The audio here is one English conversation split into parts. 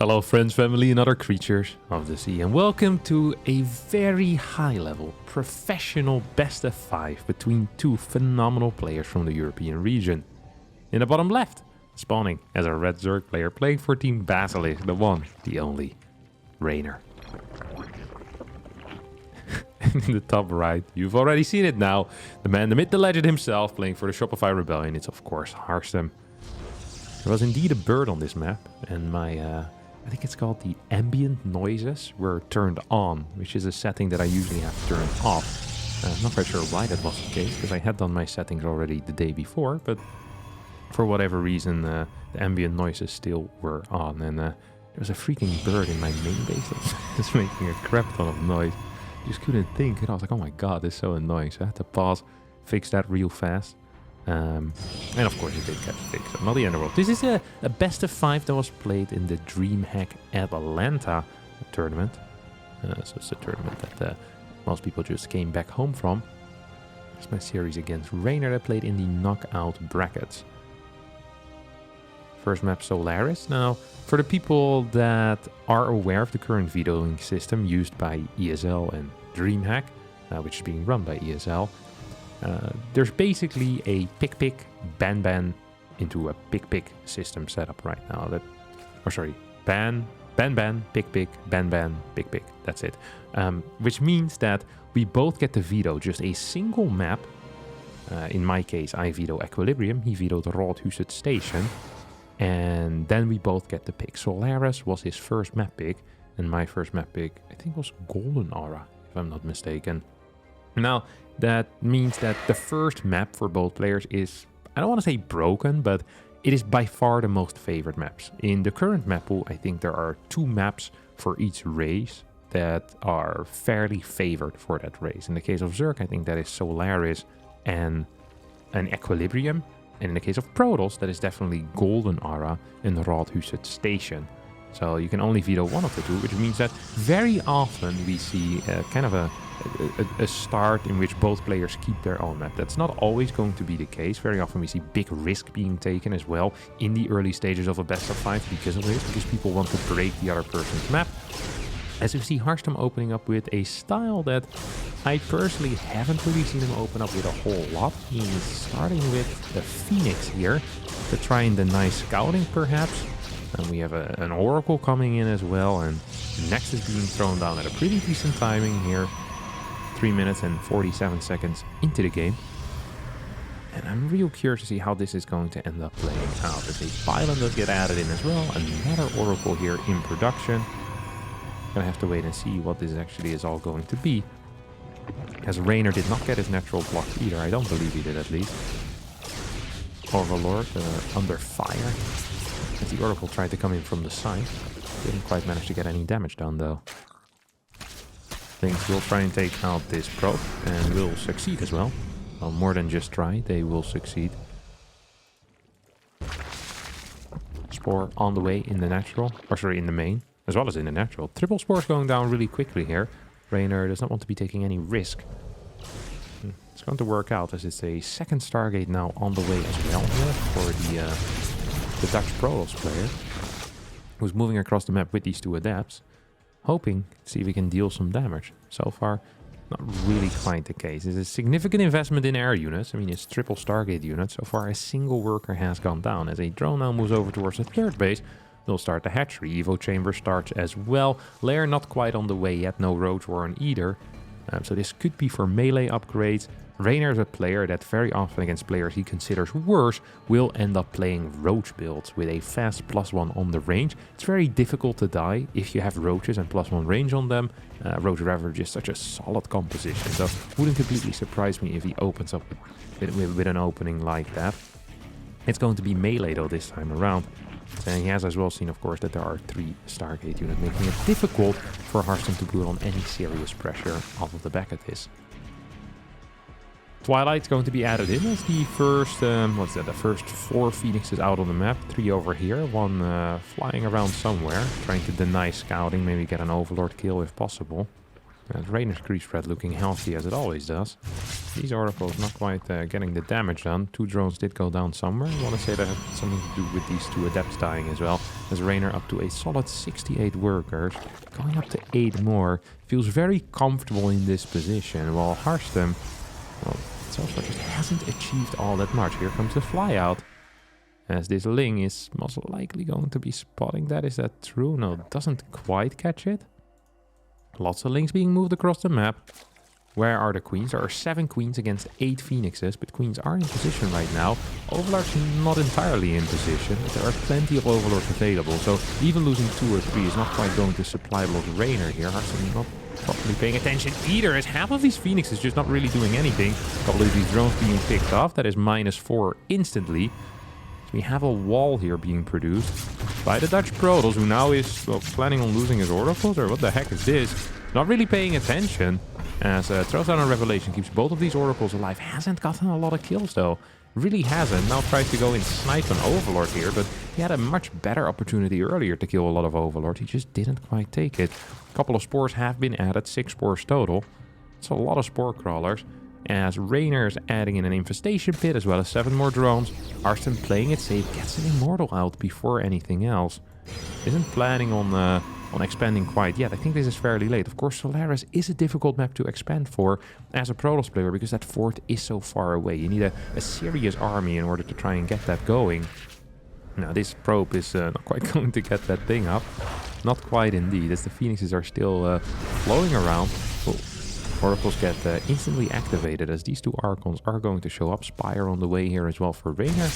Hello friends, family and other creatures of the sea, and welcome to a very high-level, professional best of 5 between two phenomenal players from the European region. In the bottom left, spawning as a red Zerg player playing for Team Basilisk, the one, the only, Rainer. And in the top right, you've already seen it now, the man, the myth, the legend himself, playing for the Shopify Rebellion. It's of course Harstem. There was indeed a bird on this map, and my I think it's called the ambient noises were turned on, which is a setting that I usually have turned off. I'm not quite sure why that was the case, because I had done my settings already the day before, but for whatever reason, the ambient noises still were on. And there was a freaking bird in my main base that was making a crap ton of noise. Just couldn't think, and I was like, oh my god, this is so annoying. So I had to pause, fix that real fast. And of course it did get fixed, so not the end of the world. This is a best of 5 that was played in the DreamHack Atlanta tournament. So it's a tournament that most people just came back home from. It's my series against Rainer that played in the knockout brackets. First map, Solaris. Now, for the people that are aware of the current vetoing system used by ESL and DreamHack, which is being run by ESL, there's basically a pick ban into a pick system setup right now. Ban pick ban pick. That's it. Which means that we both get to veto just a single map. In my case, I veto Equilibrium. He vetoed Rothhuset Station, and then we both get to pick. Solaris was his first map pick, and my first map pick I think was Golden Aura, if I'm not mistaken. Now, that means that the first map for both players is, I don't want to say broken, but it is by far the most favored maps. In the current map pool, I think there are 2 maps for each race that are fairly favored for that race. In the case of Zerg, I think that is Solaris and an Equilibrium. And in the case of Protoss, that is definitely Golden Aura and Rothhuset Station. So you can only veto one of the 2, which means that very often we see kind of a start in which both players keep their own map. That's not always going to be the case. Very often we see big risk being taken as well in the early stages of a best of 5 because of this, because people want to break the other person's map. As you see Harstem opening up with a style that I personally haven't really seen him open up with a whole lot. He's starting with the Phoenix here to try and deny scouting perhaps. And we have an Oracle coming in as well, and next is being thrown down at a pretty decent timing here. 3 minutes and 47 seconds into the game. And I'm real curious to see how this is going to end up playing out. As a pylon does get added in as well. Another Oracle here in production. Gonna have to wait and see what this actually is all going to be. As Rainer did not get his natural block either. I don't believe he did, at least. Overlord under fire. As the Oracle tried to come in from the side. Didn't quite manage to get any damage done though. Things will try and take out this probe and will succeed as well. Well, more than just try, they will succeed. Spore on the way in the natural, or sorry, in the main, as well as in the natural. Triple Spores going down really quickly here. Rainer does not want to be taking any risk. It's going to work out as it's a second Stargate now on the way as well here for the Dutch Protoss player, who's moving across the map with these 2 adapts. Hoping to see if we can deal some damage. So far, not really quite the case. It's a significant investment in air units. I mean, it's triple Stargate units. So far, a single worker has gone down. As a drone now moves over towards the 3rd base, they'll start the hatchery. Evo chamber starts as well. Lair not quite on the way yet. No Roach Warren either. So this could be for melee upgrades. Rainer is a player that very often against players he considers worse will end up playing Roach builds with a fast +1 on the range. It's very difficult to die if you have Roaches and +1 range on them. Roach Ravage is such a solid composition, so wouldn't completely surprise me if he opens up with an opening like that. It's going to be melee though this time around. And he has as well seen, of course, that there are 3 Stargate units, making it difficult for Harstem to put on any serious pressure off of the back of this. Twilight's going to be added in as the first, the first 4 Phoenixes out on the map. 3 over here, 1 flying around somewhere, trying to deny scouting, maybe get an Overlord kill if possible. Rainer's creep spread looking healthy as it always does. These Oracles not quite getting the damage done. 2 drones did go down somewhere. I want to say that had something to do with these 2 adepts dying as well. As Rainer up to a solid 68 workers, going up to 8 more. Feels very comfortable in this position, while Harstem, well, so far just hasn't achieved all that much. Here comes the flyout. As this Ling is most likely going to be spotting that. Is that true? No, doesn't quite catch it. Lots of Lings being moved across the map. Where are the queens? There are 7 queens against 8 phoenixes, but queens are in position right now. Overlords not entirely in position, but there are plenty of overlords available, so even losing 2 or 3 is not quite going to supply Lord Rainer here. Harstem not properly paying attention either, as half of these phoenixes just not really doing anything. A couple of these drones being picked off, that is -4 instantly. So we have a wall here being produced by the Dutch Protoss, who now is, well, planning on losing his oracles, or what the heck is this? Not really paying attention. As throws down a revelation, keeps both of these oracles alive. Hasn't gotten a lot of kills though. Really hasn't. Now tries to go and snipe an overlord here, but he had a much better opportunity earlier to kill a lot of overlords. He just didn't quite take it. A couple of spores have been added, 6 spores total. It's a lot of spore crawlers. As Rainer's adding in an infestation pit as well as 7 more drones. Harstem playing it safe, gets an immortal out before anything else. Isn't planning on expanding quite yet. I think this is fairly late. Of course, Solaris is a difficult map to expand for as a Protoss player because that fort is so far away. You need a serious army in order to try and get that going. Now, this probe is not quite going to get that thing up. Not quite indeed, as the Phoenixes are still flowing around. Oh, oracles get instantly activated as these 2 Archons are going to show up. Spire on the way here as well for Rainer.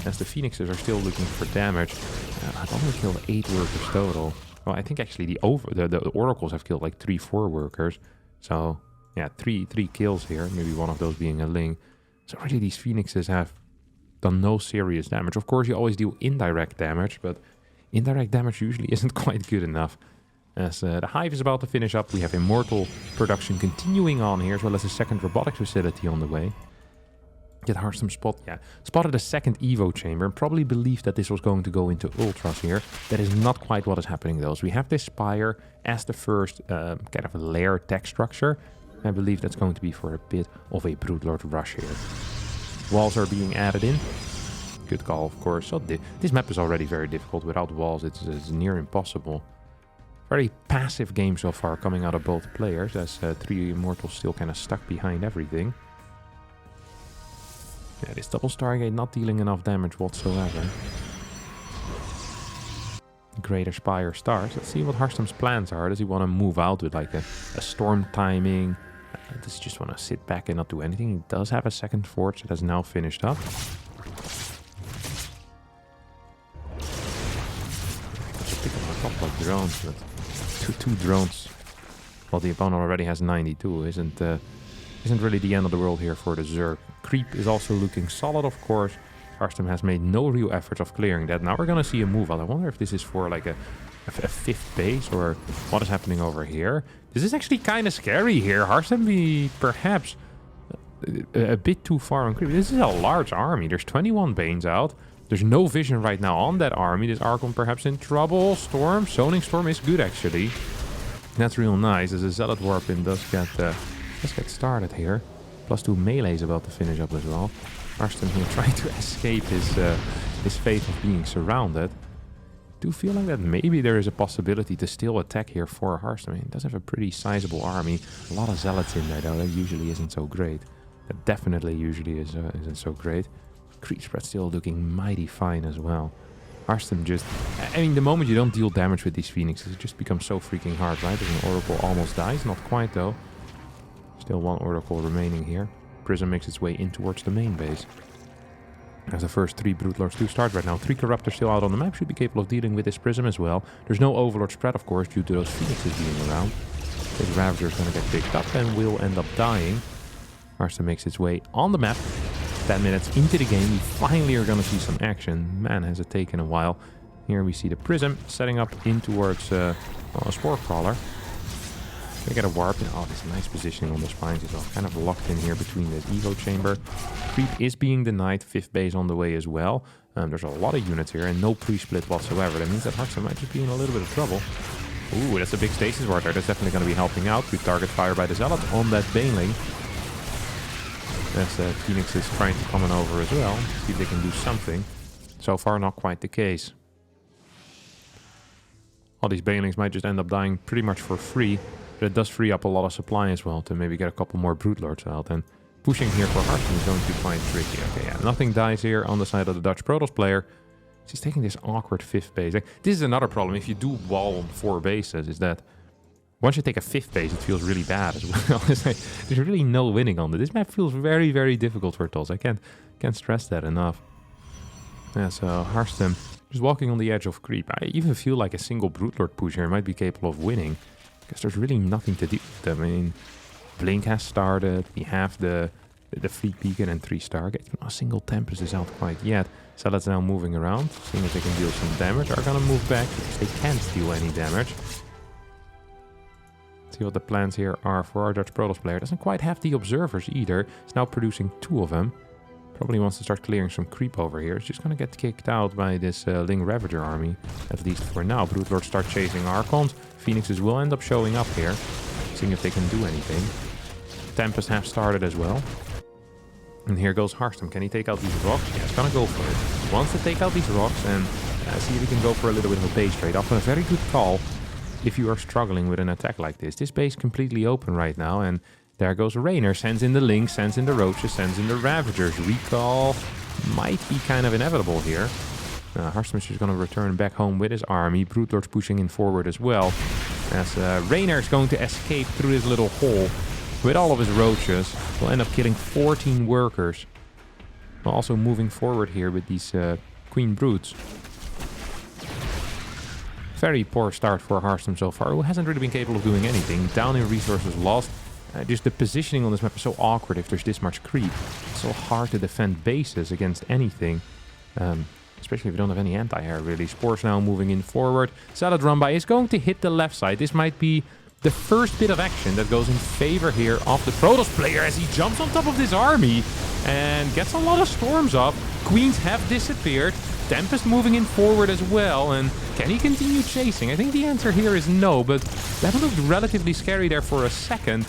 As the Phoenixes are still looking for damage. I've only killed 8 workers total. Well, I think actually the oracles have killed like 3-4 workers. So, yeah, 3 kills here. Maybe one of those being a Ling. So really these Phoenixes have done no serious damage. Of course, you always deal indirect damage, but indirect damage usually isn't quite good enough. As the Hive is about to finish up, we have Immortal production continuing on here, as well as a second robotics facility on the way. Did Harstem spotted a second Evo chamber and probably believed that this was going to go into Ultras here. That is not quite what is happening though. So we have this Spire as the first kind of a layer tech structure. I believe that's going to be for a bit of a Broodlord rush here. Walls are being added in. Good call, of course. So this map is already very difficult. Without walls, it's near impossible. Very passive game so far coming out of both players, as 3 Immortals still kind of stuck behind everything. Yeah, this double Stargate not dealing enough damage whatsoever. Greater Spire starts. Let's see what Harstem's plans are. Does he want to move out with like a storm timing? Does he just want to sit back and not do anything? He does have a second forge that has now finished up. Pick up a couple of drones, but two drones. Well, the opponent already has 92. Isn't really the end of the world here for the Zerg. Creep is also looking solid, of course. Harstem has made no real efforts of clearing that. Now we're going to see a move out. I wonder if this is for like a 5th base or what is happening over here. This is actually kind of scary here. Harstem be perhaps a bit too far on creep. This is a large army. There's 21 Banes out. There's no vision right now on that army. This Archon perhaps in trouble. Storm. Zoning Storm is good actually. That's real nice as a Zealot Warpin does get started here. +2 melee is about to finish up as well. Harstem here trying to escape his fate of being surrounded. Do feel like that maybe there is a possibility to still attack here for Harstem. He does have a pretty sizable army. A lot of Zealots in there though. That usually isn't so great. That definitely usually isn't so great. Creep spread still looking mighty fine as well. Harstem just... I mean, the moment you don't deal damage with these Phoenixes, it just becomes so freaking hard, right? As an Oracle almost dies. Not quite though. Still 1 Oracle remaining here. Prism makes its way in towards the main base. As the first 3 Broodlords do start right now. 3 Corruptors still out on the map. Should be capable of dealing with this Prism as well. There's no Overlord spread, of course, due to those Phoenixes being around. This Ravager is going to get picked up and will end up dying. Harstem makes its way on the map. 10 minutes into the game, we finally are going to see some action. Man, has it taken a while. Here we see the Prism setting up in towards a Spore Crawler. We get a warp in. Oh, this nice positioning on the spines as well. Kind of locked in here between the Evo chamber. Creep is being denied. 5th base on the way as well. There's a lot of units here and no pre-split whatsoever. That means that Harstem might just be in a little bit of trouble. Ooh, that's a big stasis ward there. That's definitely going to be helping out. Good target fire by the Zealot on that Baneling. As the Phoenix is trying to come on over as well. See if they can do something. So far, not quite the case. All these banelings might just end up dying pretty much for free, but it does free up a lot of supply as well to maybe get a couple more Broodlords out. And pushing here for Harstem is going to be quite tricky. Okay, yeah, nothing dies here on the side of the Dutch Protoss player. She's taking this awkward 5th base. This is another problem if you do wall on 4 bases, is that once you take a 5th base, it feels really bad as well. It's like, there's really no winning on it. This map feels very, very difficult for TOS. I can't stress that enough. Yeah, so Harstem just walking on the edge of creep. I even feel like a single Broodlord push here might be capable of winning, because there's really nothing to do with them. I mean, Blink has started. We have the Fleet Beacon and 3 Stargates. Not a single Tempest is out quite yet. Zealot's now moving around, seeing if they can deal some damage. Are gonna move back because they can't deal any damage. See what the plans here are for our Dutch Protoss player. Doesn't quite have the observers either. It's now producing 2 of them. Probably wants to start clearing some creep over here. It's just gonna get kicked out by this Ling Ravager army, at least for now. Broodlords start chasing Archons. Phoenixes will end up showing up here, seeing if they can do anything. Tempest have started as well. And here goes Harstem. Can he take out these rocks? Yeah, he's gonna go for it. He wants to take out these rocks and see if he can go for a little bit of a base trade. Often a very good call if you are struggling with an attack like this. This base completely open right now, and there goes Raynor. Sends in the Lynx, sends in the Roaches, sends in the Ravagers. Recall might be kind of inevitable here. Harstem is just going to return back home with his army. Broodlords pushing in forward as well. As Raynor is going to escape through this little hole with all of his Roaches. Will end up killing 14 workers. While also moving forward here with these Queen Broods. Very poor start for Harstem so far, who hasn't really been capable of doing anything. Down in resources lost. Just the positioning on this map is so awkward if there's this much creep. It's so hard to defend bases against anything. Especially if you don't have any anti-air, really. Spores now moving in forward. Zealot run by is going to hit the left side. This might be the first bit of action that goes in favor here of the Protoss player as he jumps on top of this army and gets a lot of storms up. Queens have disappeared. Tempest moving in forward as well, and can he continue chasing? I think the answer here is no, but that looked relatively scary there for a second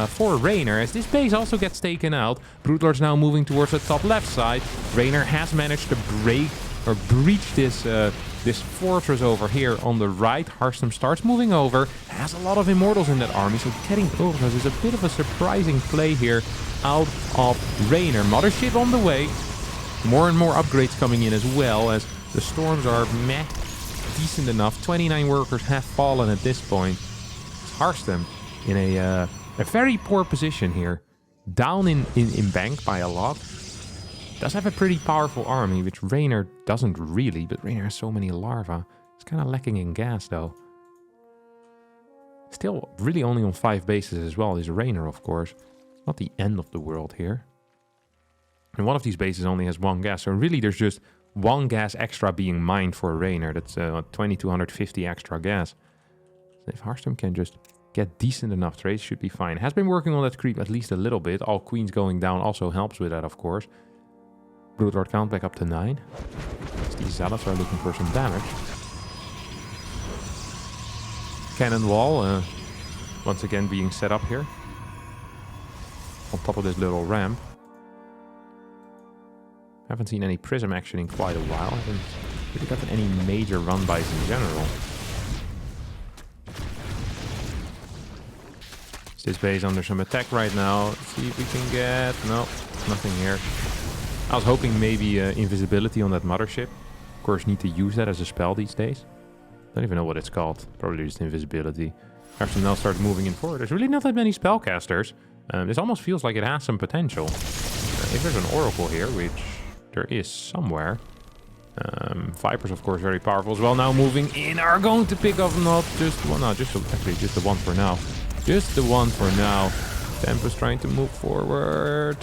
for Raynor, as this base also gets taken out. Broodlords now moving towards the top left side. Raynor has managed to break or breach this this fortress over here on the right. Harstem starts moving over, has a lot of Immortals in that army, so getting over is a bit of a surprising play here out of Raynor. Mothership on the way. More and more upgrades coming in as well, as the storms are decent enough. 29 workers have fallen at this point. Harstem in a very poor position here. Down in bank by a lot. Does have a pretty powerful army, which Raynor doesn't really, but Raynor has so many larvae. It's kind of lacking in gas though. Still really only on 5 bases as well is Raynor, of course. Not the end of the world here. And one of these bases only has 1 gas, so really there's just 1 gas extra being mined for Raynor. That's 2250 extra gas. So if Harstem can just get decent enough trades, should be fine. Has been working on that creep at least a little bit. All queens going down also helps with that, of course. Broodlord count back up to 9. These zealots are looking for some damage. Cannon wall once again being set up here. On top of this little ramp. Haven't seen any prism action in quite a while. Haven't really gotten any major run-bys in general. Is this base under some attack right now? Let's see if we can get... No, nothing here. I was hoping maybe invisibility on that mothership. Of course, need to use that as a spell these days. Don't even know what it's called. Probably just invisibility. Harstem now starts moving in forward. There's really not that many spellcasters. This almost feels like it has some potential. If there's an Oracle here, which there is somewhere. Vipers, of course, very powerful as well. Now moving in, are going to pick up not just one, no, actually just the one for now. Just the one for now. Tempest trying to move forward.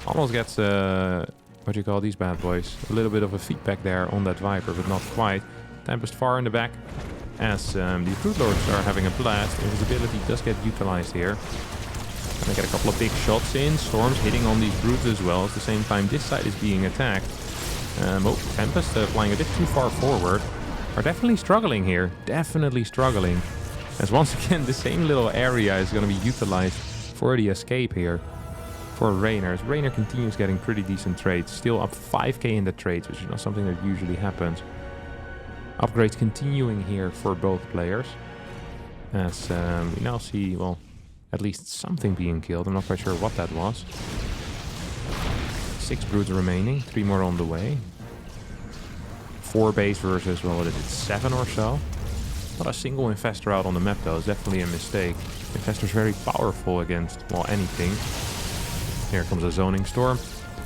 Almost gets, what do you call these bad boys? A little bit of a feedback there on that Viper, but not quite. Tempest far in the back. As the Broodlords are having a blast. Invisibility does get utilized here. Gonna get a couple of big shots in. Storms hitting on these Brutes as well. At the same time, this side is being attacked. Tempest flying a bit too far forward. Are definitely struggling here. Definitely struggling. As once again, the same little area is going to be utilized for the escape here. For Raynor. As Raynor continues getting pretty decent trades. Still up 5k in the trades, which is not something that usually happens. Upgrades continuing here for both players. As we now see, well, at least something being killed. I'm not quite sure what that was. 6 broods remaining, 3 more on the way. 4 base versus, well, what is it, 7 or so? Not a single infestor out on the map though, it's definitely a mistake. Infestor's very powerful against, well, anything. Here comes a zoning storm.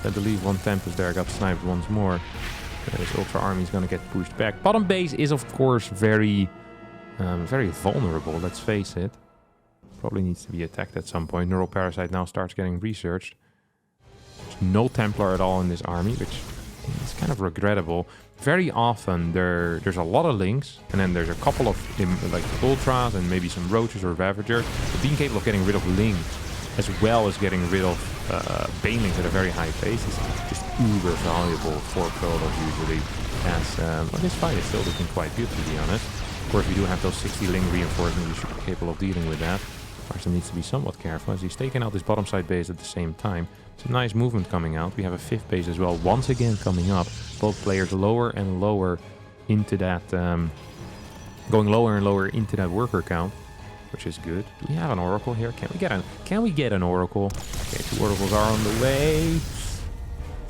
I believe one Tempest there got sniped once more. This Ultra army is going to get pushed back. Bottom base is, of course, very vulnerable, let's face it. Probably needs to be attacked at some point. Neural Parasite now starts getting researched. There's no Templar at all in this army, which is kind of regrettable. Very often there's a lot of Lynx, and then there's a couple of like Ultras and maybe some Roaches or Ravager. But being capable of getting rid of Lynx, as well as getting rid of Banelings at a very high pace, is just uber valuable for Prolos usually. As well, this fight is still looking quite good, to be honest. Of course, we do have those 60 Ling reinforcements. We should be capable of dealing with that. Harstem needs to be somewhat careful as he's taking out this bottom side base at the same time. It's a nice movement coming out. We have a 5th base as well, once again coming up. Both players lower and lower into that, going lower and lower into that worker count, which is good. Do we have an Oracle here? Can we get an Oracle? Okay, 2 Oracles are on the way.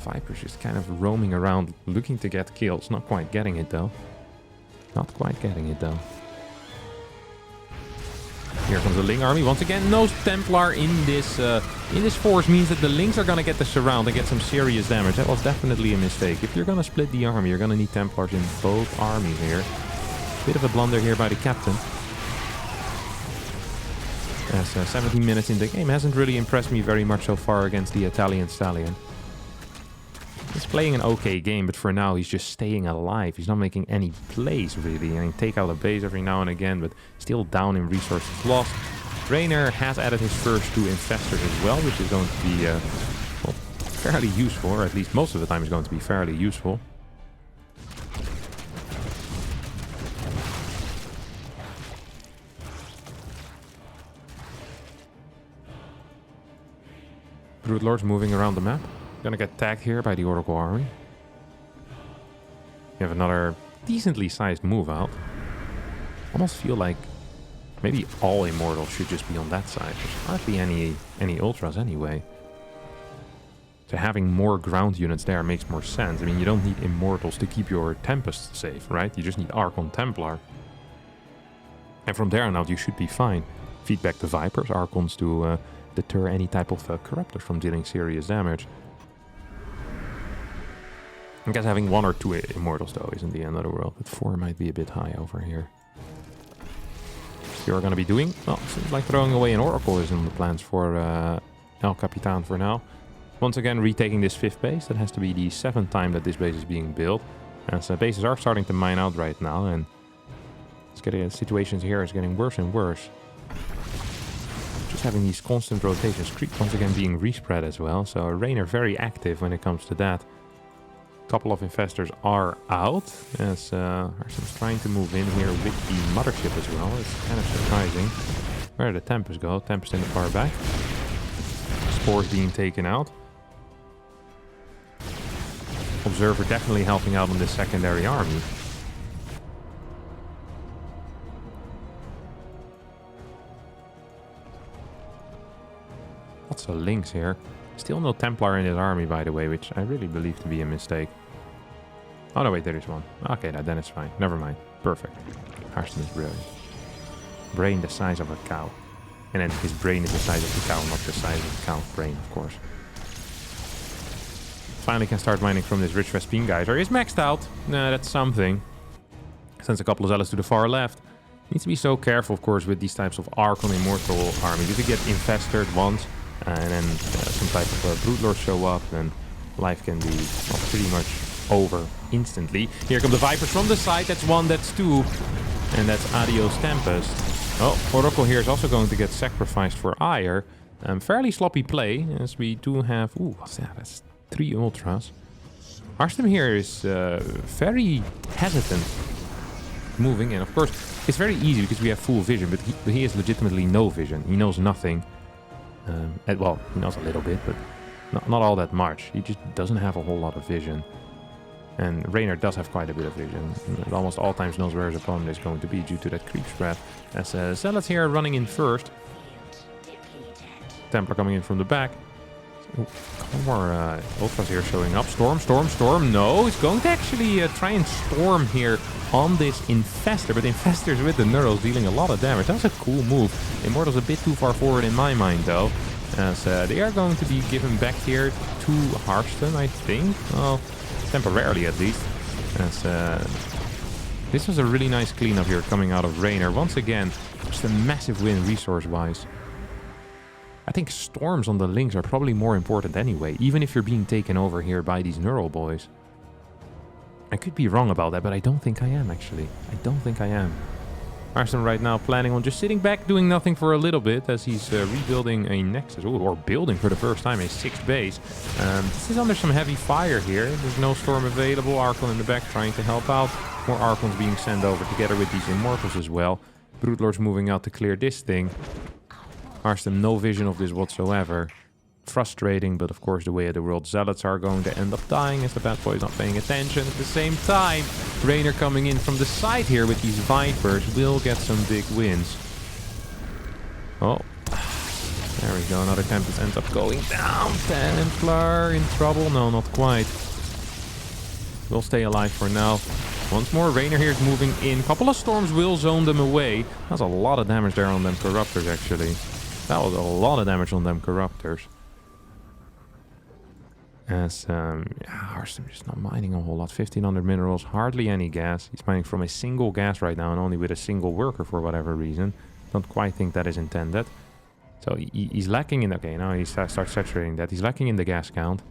Viper's just kind of roaming around, looking to get kills. Not quite getting it though. Not quite getting it though. Here comes the Ling army. Once again, no Templar in this force means that the Lings are going to get the surround and get some serious damage. That was definitely a mistake. If you're going to split the army, you're going to need Templars in both armies here. Bit of a blunder here by the captain. As 17 minutes in the game hasn't really impressed me very much so far against the Italian Stallion. He's playing an okay game, but for now he's just staying alive. He's not making any plays, really. I mean, take out a base every now and again, but still down in resources lost. Rainer has added his first 2 infestors as well, which is going to be well, fairly useful, or at least most of the time is going to be fairly useful. Broodlords moving around the map. Gonna get tagged here by the Oracle army. You have another decently sized move out. Almost feel like maybe all Immortals should just be on that side. There's hardly any Ultras anyway. So having more ground units there makes more sense. I mean, you don't need Immortals to keep your Tempests safe, right? You just need Archon Templar. And from there on out, you should be fine. Feed back the Vipers, Archons to deter any type of Corruptors from dealing serious damage. I guess having 1 or 2 Immortals, though, isn't the end of the world. But 4 might be a bit high over here. You're going to be doing? Well, seems like throwing away an Oracle is in the plans for El Capitan for now. Once again, retaking this 5th base. That has to be the 7th time that this base is being built. As bases are starting to mine out right now, and situations here is getting worse and worse. Just having these constant rotations. Creep once again being respread as well. So Rainer very active when it comes to that. Couple of infestors are out, as Harstem's trying to move in here with the mothership as well. It's kind of surprising. Where did the Tempest go? Tempest in the far back. Spores being taken out. Observer definitely helping out on this secondary army. Lots of Lynx here. Still no Templar in his army, by the way, which I really believe to be a mistake. Oh, no, wait, there is one. Okay, then it's fine. Never mind. Perfect. Harstem is brilliant. Brain the size of a cow. And then his brain is the size of the cow, not the size of the cow's brain, of course. Finally can start mining from this rich Vespine geyser. Is maxed out. Nah, that's something. Sends a couple of zealots to the far left. Needs to be so careful, of course, with these types of Archon Immortal armies. If you get infested once, and then some type of Broodlord show up, then life can be pretty much over instantly. Here come the Vipers from the side. That's 1, that's 2. And that's Adios Tempest. Oh, Oracle here is also going to get sacrificed for Ire. Fairly sloppy play, as we do have... Ooh, what's that? That's 3 Ultras. Harstem here is very hesitant moving in. Of course, it's very easy because we have full vision, but he has legitimately no vision. He knows nothing. Well, he knows a little bit, but not all that much. He just doesn't have a whole lot of vision. And Raynor does have quite a bit of vision. At almost all times knows where his opponent is going to be due to that creep spread. As Zealots here running in first. Templar coming in from the back. Ooh, a couple more Ultras here showing up. Storm, Storm, Storm. No, he's going to actually try and Storm here on this Infestor. But Infestor's with the Nurls dealing a lot of damage. That's a cool move. Immortal's a bit too far forward in my mind, though. As they are going to be given back here to Harstem, I think. Well, temporarily at least. As this was a really nice cleanup here coming out of Raynor. Once again, just a massive win resource-wise. I think storms on the links are probably more important anyway, even if you're being taken over here by these Neural boys. I could be wrong about that, but I don't think I am, actually. I don't think I am. Harstem right now planning on just sitting back, doing nothing for a little bit as he's rebuilding a Nexus. Ooh, or building for the first time a 6th base. This is under some heavy fire here. There's no storm available. Archon in the back trying to help out. More Archons being sent over together with these Immortals as well. Broodlord's moving out to clear this thing. Harstem, no vision of this whatsoever. Frustrating, but of course the way of the world, Zealots are going to end up dying as the bad boy is not paying attention. At the same time, Raynor coming in from the side here with these Vipers will get some big wins. Oh, there we go. Another Tempest ends up going down. Templar in trouble. No, not quite. Will stay alive for now. Once more, Raynor here is moving in. Couple of storms will zone them away. That's a lot of damage there on them Corruptors, actually. That was a lot of damage on them Corruptors. As Harstem just not mining a whole lot. 1500 minerals, hardly any gas. He's mining from a single gas right now and only with a single worker for whatever reason. Don't quite think that is intended. So he's lacking in... Okay, now he starts saturating that. He's lacking in the gas count.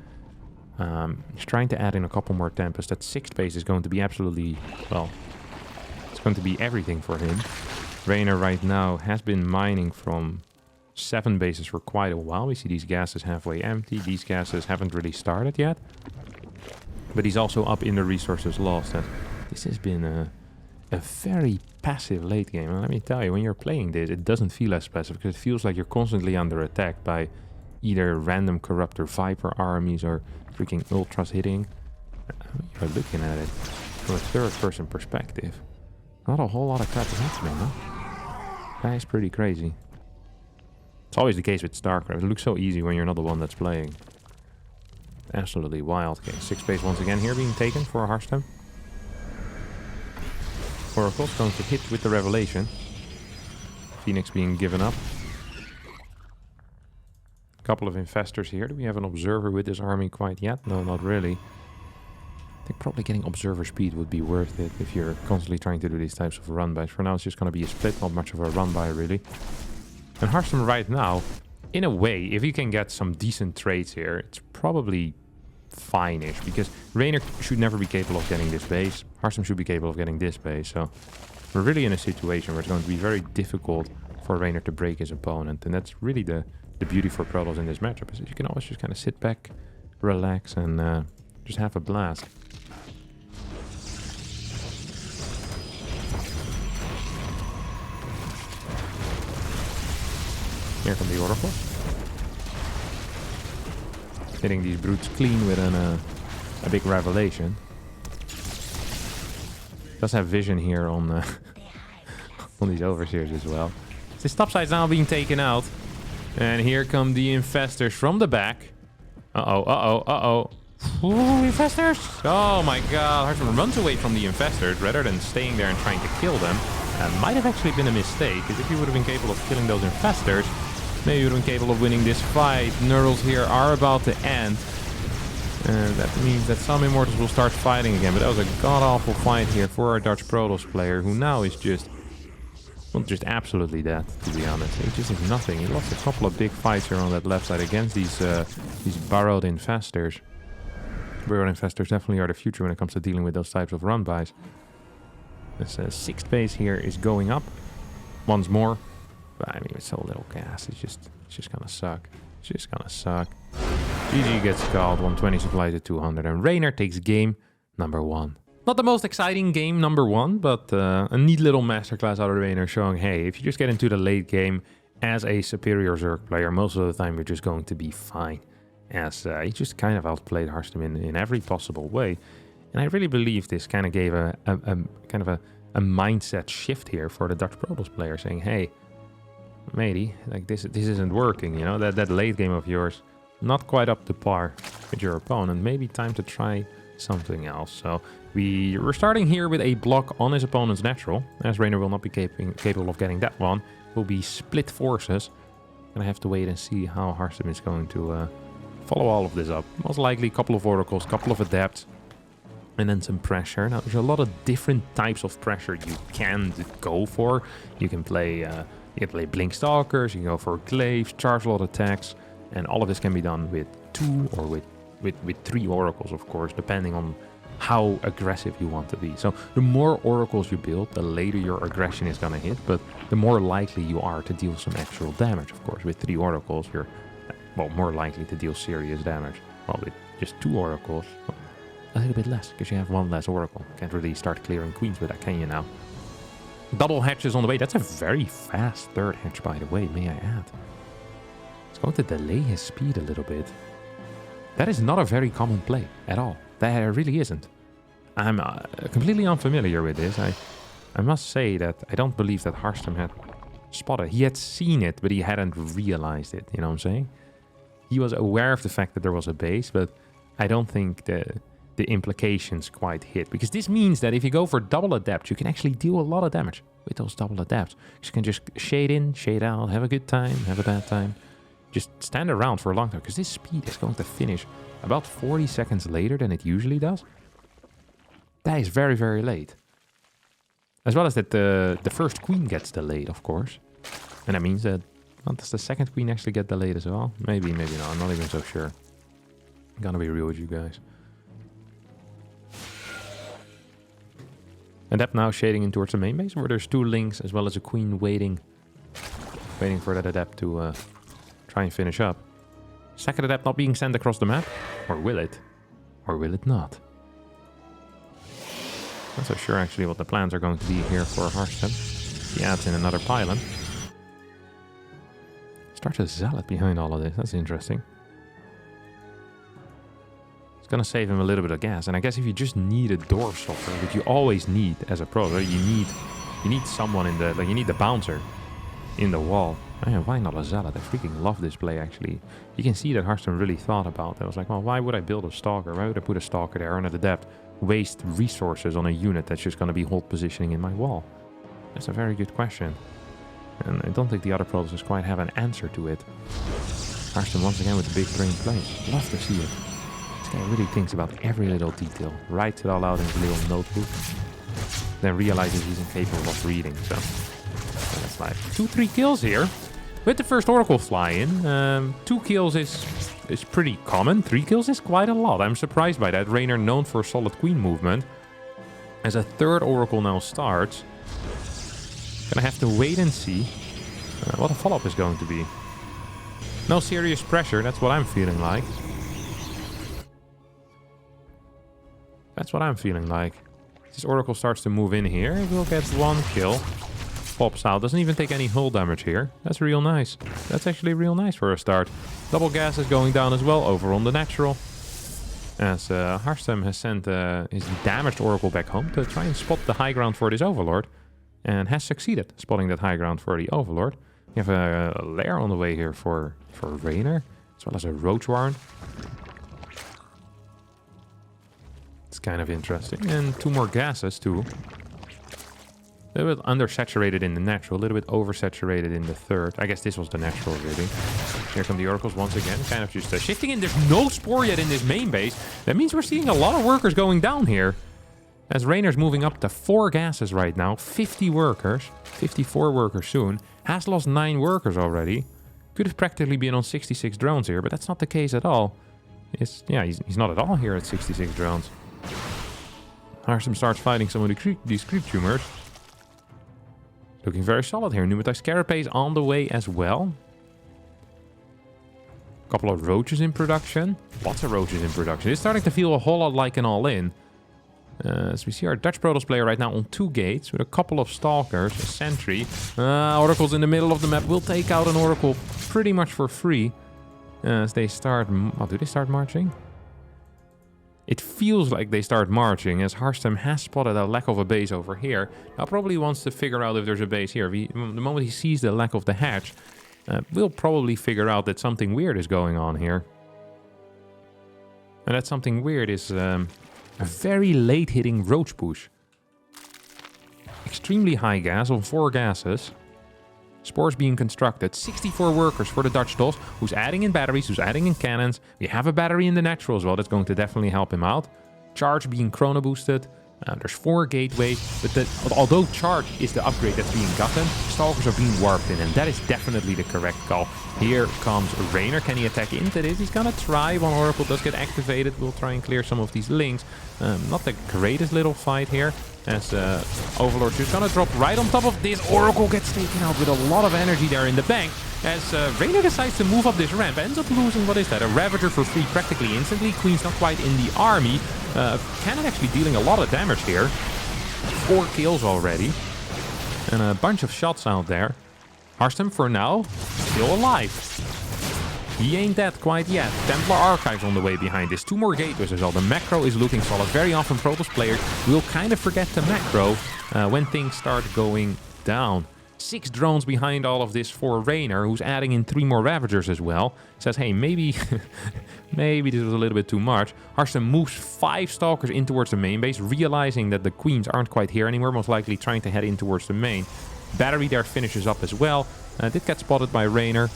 He's trying to add in a couple more Tempests. That 6th base is going to be absolutely... Well, it's going to be everything for him. Raynor right now has been mining from 7 bases for quite a while. We see these gases halfway empty. These gases haven't really started yet. But he's also up in the resources lost. And this has been a very passive late game. And let me tell you, when you're playing this, it doesn't feel as passive because it feels like you're constantly under attack by either random Corruptor Viper armies or freaking Ultras hitting. You're looking at it from a third-person perspective. Not a whole lot of crap is happening, huh? That is pretty crazy. It's always the case with StarCraft. It looks so easy when you're not the one that's playing. Absolutely wild. Okay, 6th base once again here being taken for Harstem. Oracle's going to hit with the Revelation. Phoenix being given up. A couple of Infestors here. Do we have an Observer with this army quite yet? No, not really. I think probably getting Observer speed would be worth it if you're constantly trying to do these types of run-bys. For now, it's just going to be a split, not much of a run-by, really. And Harstem right now, in a way, if you can get some decent trades here, it's probably fine-ish. Because Raynor should never be capable of getting this base. Harstem should be capable of getting this base. So we're really in a situation where it's going to be very difficult for Raynor to break his opponent. And that's really the beauty for Protoss in this matchup. Is that you can always just kind of sit back, relax, and just have a blast. Here come the Oracle. Hitting these brutes clean with a big Revelation. Does have vision here on on these Overseers as well. This topside's now being taken out. And here come the Infestors from the back. Uh-oh, uh-oh, uh-oh. Ooh, Infestors! Oh my god. Harstem runs away from the Infestors rather than staying there and trying to kill them. Might have actually been a mistake, because if you would have been capable of killing those Infestors, maybe you would have been capable of winning this fight. Nurls here are about to end. And that means that some Immortals will start fighting again. But that was a god-awful fight here for our Dutch Protoss player, who now is just... Well, just absolutely dead, to be honest. He just is nothing. He lost a couple of big fights here on that left side against these burrowed Infestors. Burrowed Infestors definitely are the future when it comes to dealing with those types of run-bys. This 6th base here is going up once more. But I mean, with so little gas, it's just gonna suck. It's just gonna suck. GG gets called, 120 supply to 200, and Raynor takes game number 1. Not the most exciting game number 1, but a neat little masterclass out of Raynor showing, hey, if you just get into the late game as a superior Zerg player, most of the time you're just going to be fine. As he just kind of outplayed Harstem in every possible way. And I really believe this kind of gave a kind of a mindset shift here for the Dutch Protoss player, saying, hey, matey, like this isn't working, you know, that late game of yours, not quite up to par with your opponent. Maybe time to try something else. So we're starting here with a block on his opponent's natural, as Raynor will not be capable of getting that one. Will be split forces. And I have to wait and see how Harstem is going to follow all of this up. Most likely a couple of oracles, couple of adepts, and then some pressure. Now there's a lot of different types of pressure you can go for. You can play Blink Stalkers, you can go for glaives, charge a lot of attacks, and all of this can be done with 2 or with 3 oracles, of course, depending on how aggressive you want to be. So the more oracles you build, the later your aggression is going to hit, but the more likely you are to deal some actual damage. Of course, with 3 oracles, you're more likely to deal serious damage. Well, with just 2 oracles, a little bit less, because you have 1 less oracle. Can't really start clearing queens with that, can you now? Double hatches on the way. That's a very fast 3rd hatch, by the way, may I add. It's going to delay his speed a little bit. That is not a very common play at all. That really isn't. I'm completely unfamiliar with this. I must say that I don't believe that Harstem had spotted. He had seen it, but he hadn't realized it. You know what I'm saying? He was aware of the fact that there was a base, but I don't think the implications quite hit. Because this means that if you go for double adept, you can actually deal a lot of damage with those double adepts. You can just shade in, shade out, have a good time, have a bad time. Just stand around for a long time, because this speed is going to finish about 40 seconds later than it usually does. That is very, very late. As well as that the first queen gets delayed, of course. And that means that, well, does the second queen actually get delayed as well? Maybe, maybe not. I'm not even so sure. I'm gonna be real with you guys. Adept now shading in towards the main base, where there's 2 links as well as a queen waiting for that adept to try and finish up. Second adept not being sent across the map. Or will it? Or will it not? Not so sure actually what the plans are going to be here for Harstem. He adds in another pylon. Starts a zealot behind all of this. That's interesting. It's gonna save him a little bit of gas. And I guess if you just need a door stopper, which you always need as a pro, you need someone in the, like, you need the bouncer in the wall. Oh, why not a zealot? I freaking love this play, actually. You can see that Harstem really thought about it. I was like, well, why would I build a stalker? Why would I put a stalker there on an adept? Waste resources on a unit that's just going to be hold positioning in my wall? That's a very good question. And I don't think the other pros quite have an answer to it. Harstem once again with the big brain play. Love to see it. This guy really thinks about every little detail. Writes it all out in his little notebook. Then realizes he's incapable of reading, so that's like 2-3 kills here. With the first Oracle fly in, 2 kills is pretty common. 3 kills is quite a lot. I'm surprised by that. Raynor known for solid queen movement. As a 3rd Oracle now starts, gonna have to wait and see what the follow-up is going to be. No serious pressure, that's what I'm feeling like. That's what I'm feeling like. This Oracle starts to move in here. We'll get 1 kill. Pops out. Doesn't even take any hull damage here. That's real nice. That's actually real nice for a start. Double gas is going down as well over on the natural. As Harstem has sent his damaged Oracle back home to try and spot the high ground for this Overlord. And has succeeded spotting that high ground for the Overlord. We have a lair on the way here for Raynor, as well as a Roach Warren. It's kind of interesting. And 2 more gases too. A little bit undersaturated in the natural, a little bit oversaturated in the 3rd. I guess this was the natural, really. Here come the Oracles once again, kind of just shifting in. There's no Spore yet in this main base. That means we're seeing a lot of workers going down here. As Raynor's moving up to 4 gases right now, 50 workers, 54 workers soon. Has lost 9 workers already. Could have practically been on 66 drones here, but that's not the case at all. He's not at all here at 66 drones. Harstem starts fighting some of these creep tumors. Looking very solid here. Pneumatized Carapace on the way as well. A couple of roaches in production. Lots of roaches in production. It's starting to feel a whole lot like an all-in. As we see our Dutch Protoss player right now on 2 gates with a couple of stalkers, a sentry. Oracles in the middle of the map will take out an Oracle pretty much for free. As they start... Oh, do they start marching? It feels like they start marching, as Harstem has spotted a lack of a base over here. Now probably wants to figure out if there's a base here. The moment he sees the lack of the hatch, we'll probably figure out that something weird is going on here. And that something weird is a very late hitting roach push. Extremely high gas on 4 gases. Spores being constructed. 64 workers for the Dutch dolls, who's adding in batteries, who's adding in cannons. We have a battery in the natural as well. That's going to definitely help him out. Charge being chrono boosted. There's 4 gateways, but although charge is the upgrade that's being gotten, stalkers are being warped in, and that is definitely the correct call. Here comes Raynor. Can he attack into this? He's gonna try. One Oracle does get activated. We'll try and clear some of these links. Not the greatest little fight here, as Overlord's just gonna drop right on top of this. Oracle gets taken out with a lot of energy there in the bank, as Raynor decides to move up this ramp. Ends up losing, what is that, a Ravager for free practically instantly. Queen's not quite in the army. Cannon actually dealing a lot of damage here. 4 kills already. And a bunch of shots out there. Harstem, for now, still alive. He ain't dead quite yet. Templar Archives on the way behind this. 2 more gateways as well. The macro is looking solid. Very often Protoss players will kind of forget the macro when things start going down. 6 drones behind all of this for Raynor, who's adding in 3 more Ravagers as well. Says, hey, maybe maybe this was a little bit too much. Harstem moves 5 Stalkers in towards the main base, realizing that the Queens aren't quite here anymore, most likely trying to head in towards the main. Battery there finishes up as well. Did get spotted by Raynor,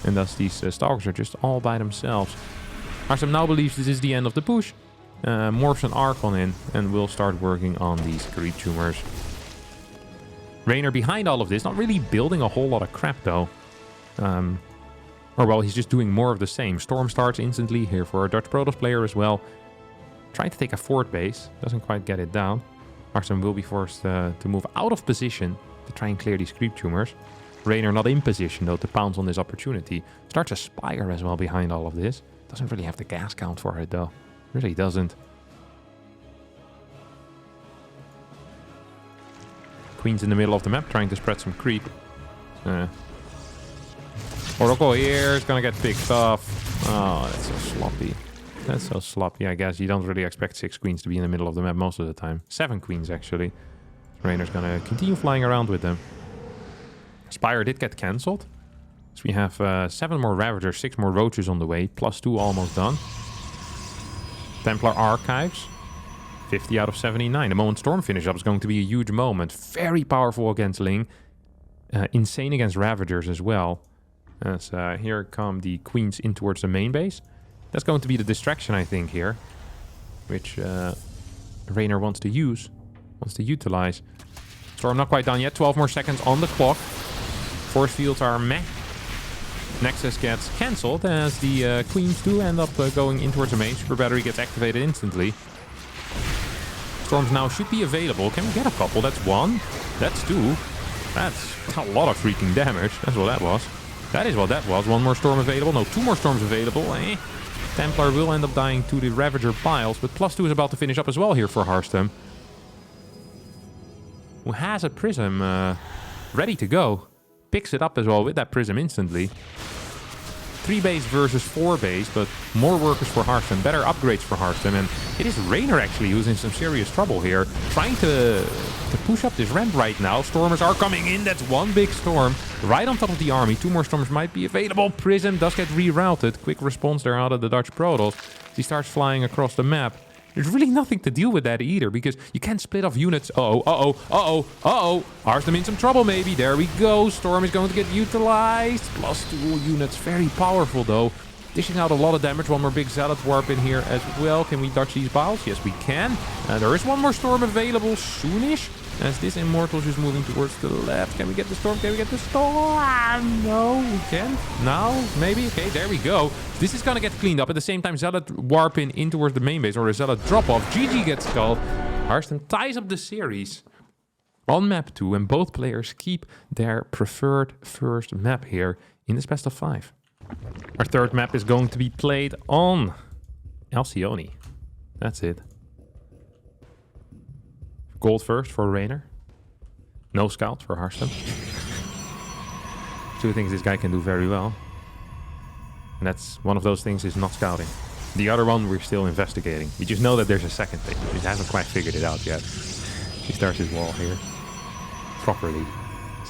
and thus these Stalkers are just all by themselves. Harstem now believes this is the end of the push. Morphs an Archon in, and will start working on these creep tumors. Raynor behind all of this, not really building a whole lot of crap though. Or well, he's just doing more of the same. Storm starts instantly here for a Dutch Protoss player as well. Trying to take a fort base, doesn't quite get it down. Harstem will be forced to move out of position to try and clear these creep tumors. Raynor not in position though to pounce on this opportunity. Starts a Spire as well behind all of this. Doesn't really have the gas count for it though. Really doesn't. Queen's in the middle of the map trying to spread some creep. Oracle here is gonna get picked off. Oh, that's so sloppy. That's so sloppy, I guess. You don't really expect 6 queens to be in the middle of the map most of the time. 7 queens, actually. Raynor's gonna continue flying around with them. Spire did get cancelled. So we have 7 more Ravagers, 6 more Roaches on the way. +2 almost done. Templar Archives. 50 out of 79. The moment Storm finish up is going to be a huge moment. Very powerful against Ling. Insane against Ravagers as well. As here come the Queens in towards the main base. That's going to be the distraction, I think, here. Which Raynor wants to use. Wants to utilize. Storm not quite done yet. 12 more seconds on the clock. Force fields are meh. Nexus gets cancelled as the Queens do end up going in towards the main. Super Battery gets activated instantly. Storms now should be available. Can we get a couple? That's 1. That's 2. That's a lot of freaking damage. That's what that was. That is what that was. 1 more Storm available. No, 2 more Storms available. Templar will end up dying to the Ravager piles, but +2 is about to finish up as well here for Harstem, who has a Prism ready to go. Picks it up as well with that Prism instantly. 3 base versus 4 base, but more workers for Harstem, better upgrades for Harstem, and it is Raynor actually who's in some serious trouble here, trying to push up this ramp right now. Stormers are coming in. That's 1 big Storm right on top of the army. 2 more Storms might be available. Prism does get rerouted. Quick response there out of the Dutch Protoss. He starts flying across the map. There's really nothing to deal with that either, because you can't split off units. Harstem in some trouble maybe. There we go. Storm is going to get utilized. +2 units. Very powerful though. Dishing out a lot of damage. 1 more big Zealot Warp in here as well. Can we dodge these piles? Yes, we can. There is 1 more Storm available soonish, as this Immortal's just moving towards the left. Can we get the Storm? Can we get the Storm? No, we can. Now, maybe. Okay, there we go. This is gonna get cleaned up. At the same time, Zealot Warp in towards the main base, or a Zealot drop off. GG gets called. Harstem ties up the series on map 2, and both players keep their preferred first map here in this best of 5. Our third map is going to be played on Alcyone. That's it. Gold first for Raynor. No scout for Harstem. 2 things this guy can do very well. And that's one of those things is not scouting. The other one we're still investigating. We just know that there's a second thing. We just haven't quite figured it out yet. He starts his wall here. Properly.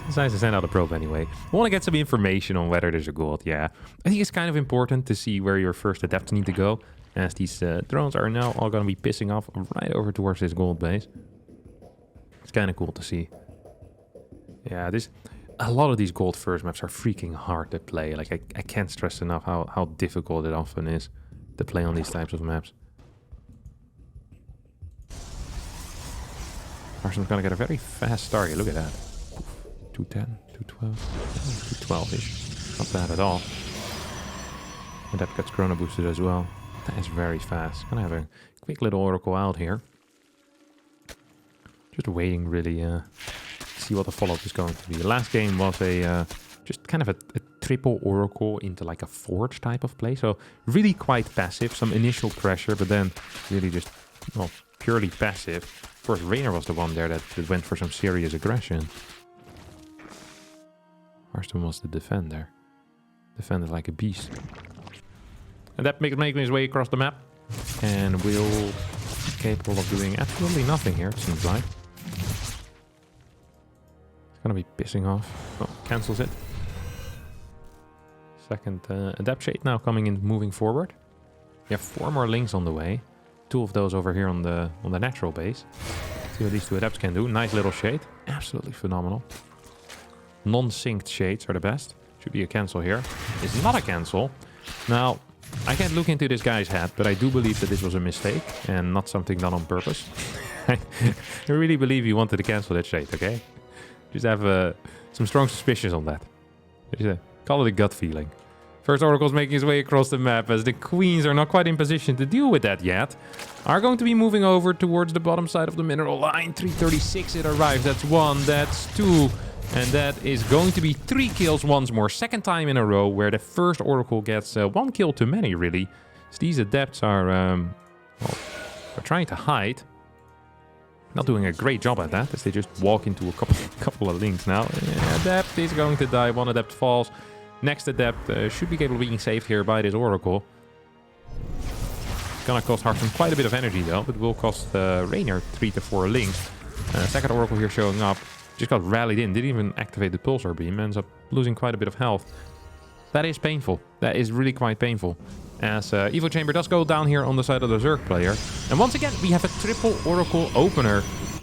It's nice to send out a probe anyway. I want to get some information on whether there's a gold, yeah. I think it's kind of important to see where your first adepts need to go, as these drones are now all going to be pissing off right over towards this gold base. It's kind of cool to see. Yeah, a lot of these gold first maps are freaking hard to play. Like, I can't stress enough how difficult it often is to play on these types of maps. Harstem's gonna get a very fast start here. Look at that. 210, 212, 212-ish. Not bad at all. And that gets chrono boosted as well. That is very fast. Gonna have a quick little oracle out here. Just waiting really see what the follow-up is going to be. The last game was just kind of a triple oracle into like a forge type of play. So really quite passive, some initial pressure, but then really just, well, purely passive. Of course, Raynor was the one there that went for some serious aggression. Harstem was the defender. Defended like a beast. And that makes his way across the map. And will be capable of doing absolutely nothing here, it seems like. It's gonna be pissing off. Oh, cancels it. Second Adept Shade now coming in, moving forward. We have 4 more links on the way. 2 of those over here on the natural base. See what these 2 adepts can do. Nice little shade. Absolutely phenomenal. Non-synced shades are the best. Should be a cancel here. It's not a cancel. Now, I can't look into this guy's head, but I do believe that this was a mistake and not something done on purpose. I really believe he wanted to cancel that shade, okay? Just have some strong suspicions on that. Call it a gut feeling. First Oracle's making his way across the map as the Queens are not quite in position to deal with that yet. Are going to be moving over towards the bottom side of the mineral line. 336 it arrives. That's 1, that's 2. And that is going to be 3 kills once more. Second time in a row where the first Oracle gets 1 kill too many, really. So these Adepts are, well, they're trying to hide. Not doing a great job at that, as they just walk into a couple of links now. Adept is going to die. 1 Adept falls. Next Adept should be capable of being saved here by this Oracle. It's gonna cost Harstem quite a bit of energy though, but will cost Raynor 3 to 4 links. Second Oracle here showing up. Just got rallied in, didn't even activate the Pulsar Beam, ends up losing quite a bit of health. That is painful. That is really quite painful. As Evo Chamber does go down here on the side of the Zerg player. And once again, we have a triple Oracle opener.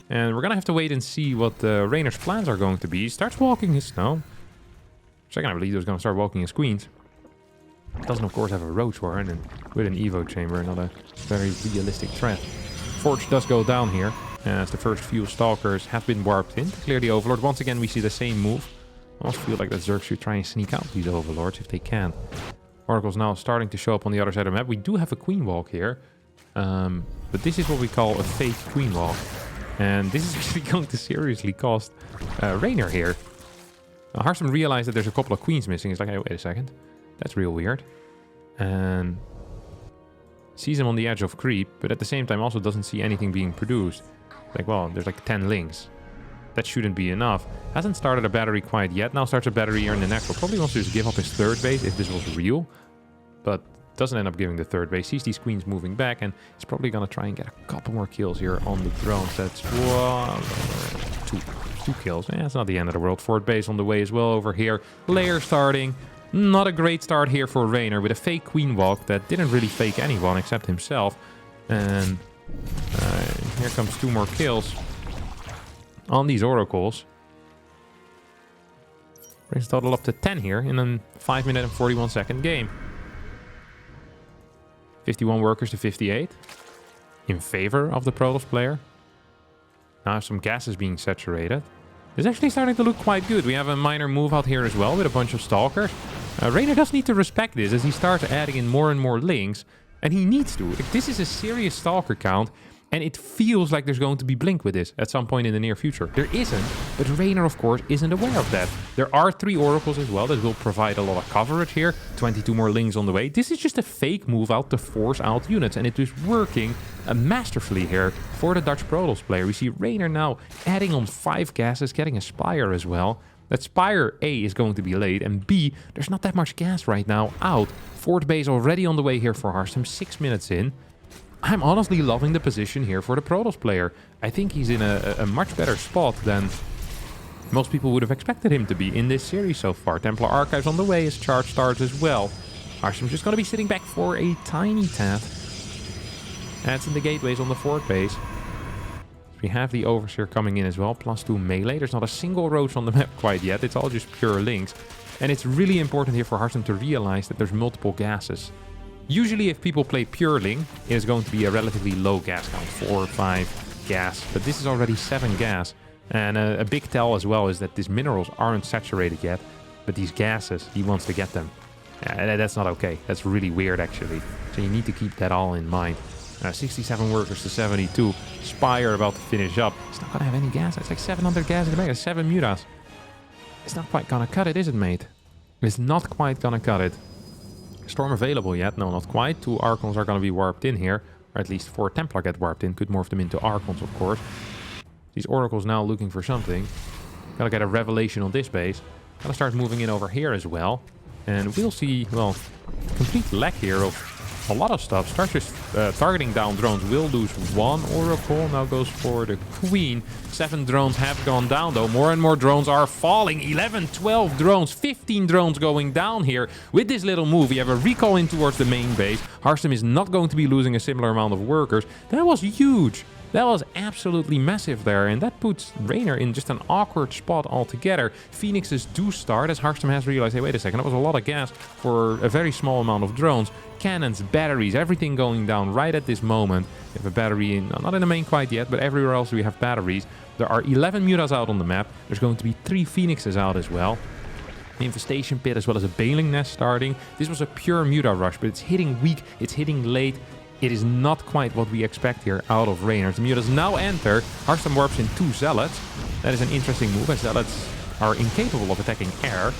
And we're gonna have to wait and see what Raynor's plans are going to be. He starts walking his snow. Second, I believe he was going to start walking his queens. Doesn't, of course, have a Roach Warren, and with an Evo Chamber, not a very realistic threat. Forge does go down here, as the first few Stalkers have been warped in to clear the Overlord. Once again, we see the same move. I also feel like the Zerg should try and sneak out these Overlords if they can. Oracle's now starting to show up on the other side of the map. We do have a Queen Walk here, but this is what we call a fake Queen Walk. And this is actually going to seriously cost Raynor here. Harstem realized that there's a couple of queens missing. He's like, hey, wait a second. That's real weird. And sees him on the edge of creep, but at the same time also doesn't see anything being produced. Like, well, there's like 10 links. That shouldn't be enough. Hasn't started a battery quite yet. Now starts a battery here in the natural. Probably wants to just give up his third base if this was real. But doesn't end up giving the third base. Sees these queens moving back, and he's probably going to try and get a couple more kills here on the drones. That's 2 kills. Yeah, it's not the end of the world. Fourth base on the way as well over here. Lair starting. Not a great start here for Raynor with a fake Queen Walk that didn't really fake anyone except himself. And here comes 2 more kills on these Oracles. Brings the total up to 10 here in a 5-minute and 41-second game. 51 workers to 58 in favor of the Protoss player. Now some gases being saturated. It's actually starting to look quite good. We have a minor move out here as well with a bunch of Stalkers. Raynor does need to respect this as he starts adding in more and more links. And he needs to. This is a serious Stalker count. And it feels like there's going to be Blink with this at some point in the near future. There isn't, but Raynor, of course, isn't aware of that. There are 3 Oracles as well that will provide a lot of coverage here. 22 more Lings on the way. This is just a fake move out to force out units, and it is working masterfully here for the Dutch Protoss player. We see Raynor now adding on 5 gases, getting a Spire as well. That Spire, A, is going to be late, and B, there's not that much gas right now out. 4th base already on the way here for Harstem, 6 minutes in. I'm honestly loving the position here for the Protoss player. I think he's in a much better spot than most people would have expected him to be in this series so far. Templar Archives on the way as charge starts as well. Harstem's just going to be sitting back for a tiny tad. Adds in the gateways on the 4th base. We have the Overseer coming in as well, +2 melee. There's not a single roach on the map quite yet. It's all just pure links. And it's really important here for Harstem to realize that there's multiple gases. Usually if people play pure Ling, it is going to be a relatively low gas count, 4 or 5 gas. But this is already 7 gas. And a big tell as well is that these minerals aren't saturated yet. But these gases, he wants to get them. That's not okay. That's really weird actually. So you need to keep that all in mind. 67 workers to 72. Spire about to finish up. It's not going to have any gas. It's like 700 gas in the back. It's 7 mutas. It's not quite going to cut it, is it, mate? It's not quite going to cut it. Storm available yet? No, not quite. 2 Archons are going to be warped in here. Or at least 4 Templar get warped in. Could morph them into Archons, of course. These Oracles now looking for something. Gotta get a Revelation on this base. Gotta start moving in over here as well. And we'll see, well, complete lack here of a lot of stuff. Starts just targeting down drones. Will lose 1 Oracle. Now goes for the Queen. 7 drones have gone down though. More and more drones are falling. 11, 12 drones, 15 drones going down here. With this little move, we have a recall in towards the main base. Harstem is not going to be losing a similar amount of workers. That was huge. That was absolutely massive there, and that puts Raynor in just an awkward spot altogether. Phoenixes do start, as Harstem has realized, hey, wait a second, that was a lot of gas for a very small amount of drones. Cannons, batteries, everything going down right at this moment. We have a battery in, not in the main quite yet, but everywhere else we have batteries. There are 11 mutas out on the map. There's going to be 3 Phoenixes out as well. An infestation pit as well as a Baling Nest starting. This was a pure muta rush, but it's hitting weak, it's hitting late. It is not quite what we expect here out of Raynor. The mutas now enter. Harstem warps in 2 Zealots. That is an interesting move, as Zealots are incapable of attacking air.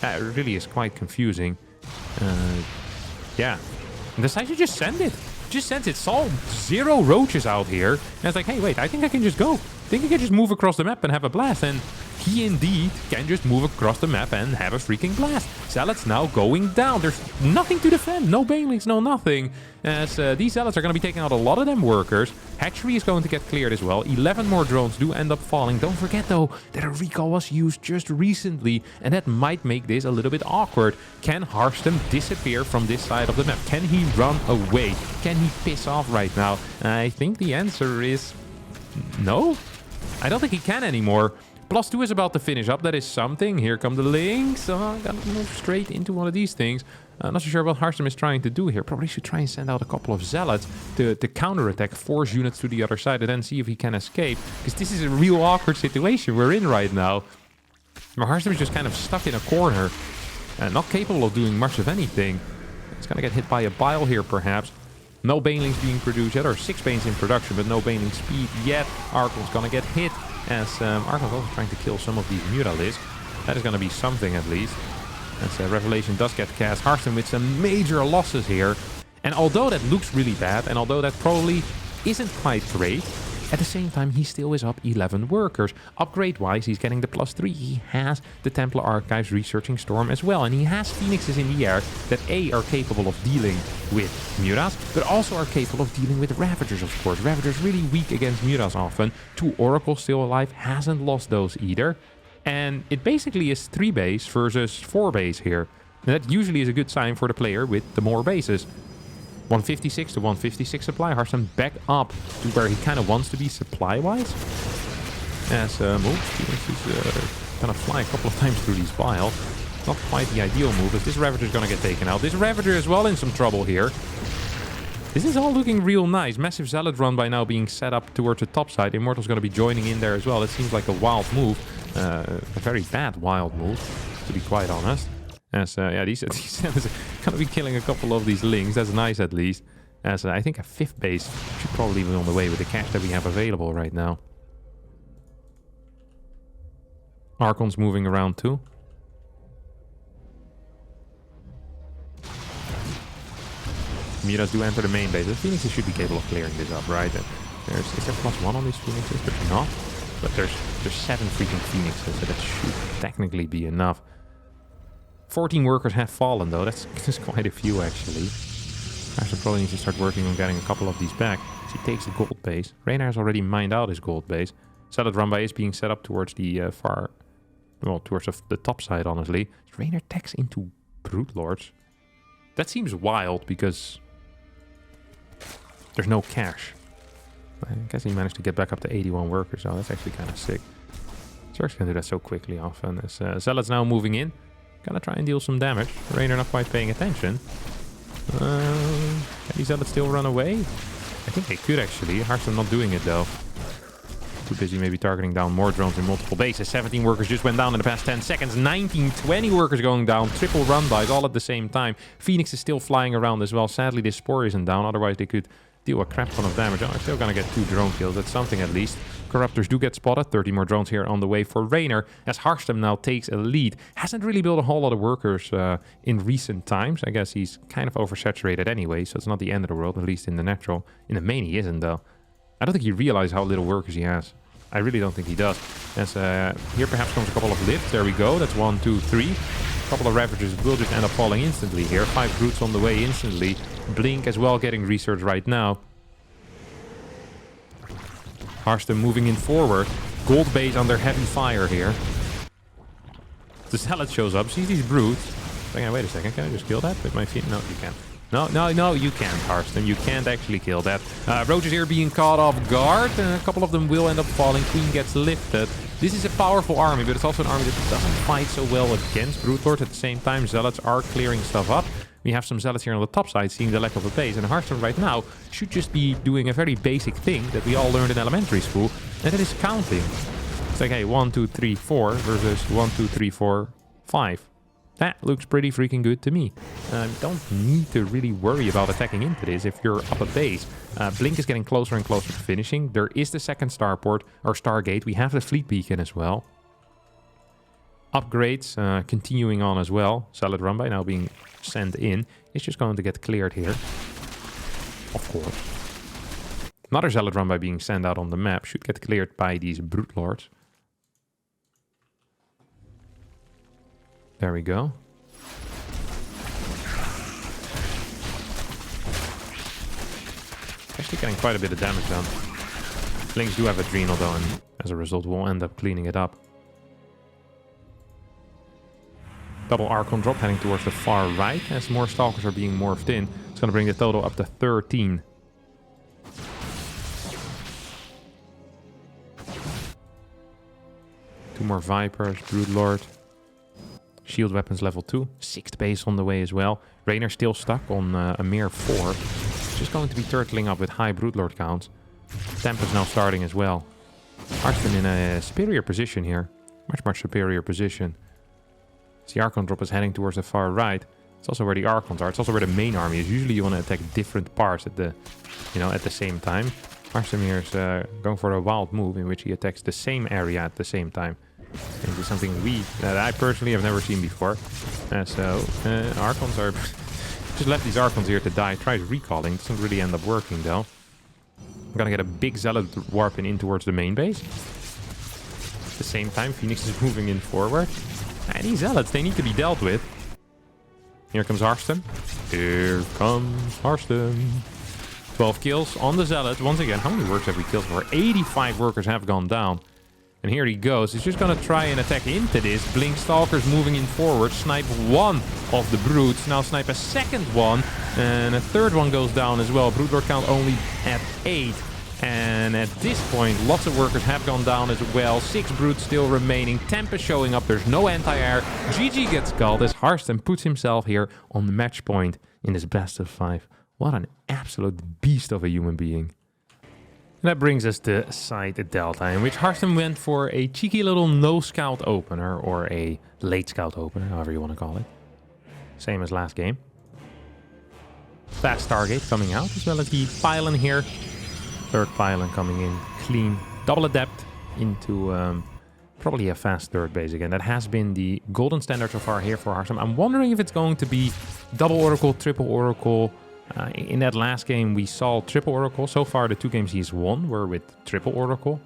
It really is quite confusing. Yeah. And decides to just send it. Just sends it. Saw 0 roaches out here. And it's like, hey, wait, I think I can just go. I think I can just move across the map and have a blast. And he indeed can just move across the map and have a freaking blast. Zealots now going down. There's nothing to defend. No banelings, no nothing. As these Zealots are going to be taking out a lot of them workers. Hatchery is going to get cleared as well. 11 more drones do end up falling. Don't forget though that a recall was used just recently. And that might make this a little bit awkward. Can Harstem disappear from this side of the map? Can he run away? Can he piss off right now? I think the answer is no. I don't think he can anymore. +2 is about to finish up. That is something. Here come the links. Gotta move straight into one of these things. Not so sure what Harstem is trying to do here. Probably should try and send out a couple of Zealots to counterattack, force units to the other side, and then see if he can escape. Because this is a real awkward situation we're in right now. But Harstem is just kind of stuck in a corner. And not capable of doing much of anything. It's gonna get hit by a bile here, perhaps. No banelings being produced yet, or 6 banes in production, but no baneling speed yet. Archon's gonna get hit, as Archon's also trying to kill some of these mutalisks. That is gonna be something at least. As Revelation does get cast. Harstem with some major losses here. And although that looks really bad, and although that probably isn't quite great, at the same time, he still is up 11 workers. Upgrade-wise, he's getting the +3. He has the Templar Archives researching Storm as well. And he has Phoenixes in the air that A, are capable of dealing with mutas, but also are capable of dealing with Ravagers, of course. Ravagers really weak against mutas often. 2 Oracles still alive, hasn't lost those either. And it basically is 3 base versus 4 base here. And that usually is a good sign for the player with the more bases. 156 to 156 supply. Harstem back up to where he kind of wants to be supply-wise. As moves, he's gonna fly a couple of times through these vials. Not quite the ideal move, as this Ravager is gonna get taken out. This Ravager as well in some trouble here. This is all looking real nice. Massive Zealot run by now being set up towards the top side. Immortal's gonna be joining in there as well. It seems like a wild move. A very bad wild move, to be quite honest. As yeah, these are gonna be killing a couple of these lings. That's nice at least. as I think a 5th base should probably be on the way with the cash that we have available right now. Archon's moving around too. Miras do enter the main base. The Phoenixes should be capable of clearing this up, right? Is there +1 on these Phoenixes? There's not. But there's 7 freaking Phoenixes, so that should technically be enough. 14 workers have fallen, though. That's quite a few, actually. Harstem probably needs to start working on getting a couple of these back. So he takes the gold base. Raynar has already mined out his gold base. Zealot Rumba is being set up towards the towards the top side, honestly. Raynar techs into Brute Lords. That seems wild, because there's no cash. I guess he managed to get back up to 81 workers, so that's actually kind of sick. Zerg's can do that so quickly often. As Zealot's now moving in. Gonna try and deal some damage. Raynar not quite paying attention. Can these Zealots still run away? I think they could, actually. Harstem not doing it, though. Too busy maybe targeting down more drones in multiple bases. 17 workers just went down in the past 10 seconds. 19, 20 workers going down. Triple run-bys all at the same time. Phoenix is still flying around as well. Sadly, this Spore isn't down. Otherwise, they could deal a crap ton of damage. Oh, they're still going to get 2 drone kills. That's something at least. Corruptors do get spotted. 30 more drones here on the way for Raynar, as Harstem now takes a lead. Hasn't really built a whole lot of workers in recent times. I guess he's kind of oversaturated anyway, so it's not the end of the world, at least in the natural. In the main, he isn't, though. I don't think he realizes how little workers he has. I really don't think he does. As here perhaps comes a couple of lifts. There we go. That's 1, 2, 3. A couple of Ravagers will just end up falling instantly here. 5 Brutes on the way instantly. Blink as well getting research right now. Harstem moving in forward. Gold base under heavy fire here. The Zealot shows up, sees these Brutes. Wait a second, can I just kill that with my feet? No, you can't. No, you can't, Harstem. You can't actually kill that. Roaches here being caught off guard, and a couple of them will end up falling. Queen gets lifted. This is a powerful army, but it's also an army that doesn't fight so well against Brute Lords. At the same time, Zealots are clearing stuff up. We have some Zealots here on the top side, seeing the lack of a base, and Harstem right now should just be doing a very basic thing that we all learned in elementary school, and that is counting. It's like, hey, 1, 2, 3, 4 versus 1, 2, 3, 4, 5. That looks pretty freaking good to me. Don't need to really worry about attacking into this if you're up a base. Blink is getting closer and closer to finishing. There is the second starport, or Stargate. We have the fleet beacon as well. Upgrades continuing on as well. Zealot Rumba now being sent in. It's just going to get cleared here. Of course. Another Zealot Rumba being sent out on the map. Should get cleared by these Brute Lords. There we go. Actually getting quite a bit of damage done. Blinks do have Adrenal though, and as a result we'll end up cleaning it up. Double Archon drop heading towards the far right as more Stalkers are being morphed in. It's going to bring the total up to 13. Two more Vipers, Brood Lord. Shield weapons level 2. 6th base on the way as well. Raynar still stuck on a mere 4. Just going to be turtling up with high Broodlord counts. Tempest now starting as well. Harstem in a superior position here. Much superior position. The Archon drop is heading towards the far right. It's also where the Archons are. It's also where the main army is. Usually you want to attack different parts at the same time. Harstem here is going for a wild move in which he attacks the same area at the same time. And this is something that I personally have never seen before. Archons are... just left these Archons here to die. Tries recalling. Doesn't really end up working though. I'm gonna get a big Zealot warping in towards the main base. At the same time, Phoenix is moving in forward. And these Zealots, they need to be dealt with. Here comes Harstem. Here comes Harstem. 12 kills on the Zealots. Once again, how many workers have we killed for? 85 workers have gone down. And here he goes. He's just going to try and attack into this. Blink Stalkers moving in forward. Snipe one of the Brutes. Now snipe a second one. And a third one goes down as well. Broodlord count only at 8. And at this point, lots of workers have gone down as well. 6 Brutes still remaining. Tempest showing up. There's no anti-air. GG gets called as Harstem puts himself here on the match point in this best of 5. What an absolute beast of a human being. And that brings us to side Delta, in which Harstem went for a cheeky little no-scout opener, or a late scout opener, however you want to call it. Same as last game. Fast Stargate coming out, as well as the pylon here. Third pylon coming in clean. Double adept into probably a fast third base again. That has been the golden standard so far here for Harstem. I'm wondering if it's going to be double Oracle, triple Oracle. In that last game, we saw triple Oracle. So far, the 2 games he's won were with triple Oracle.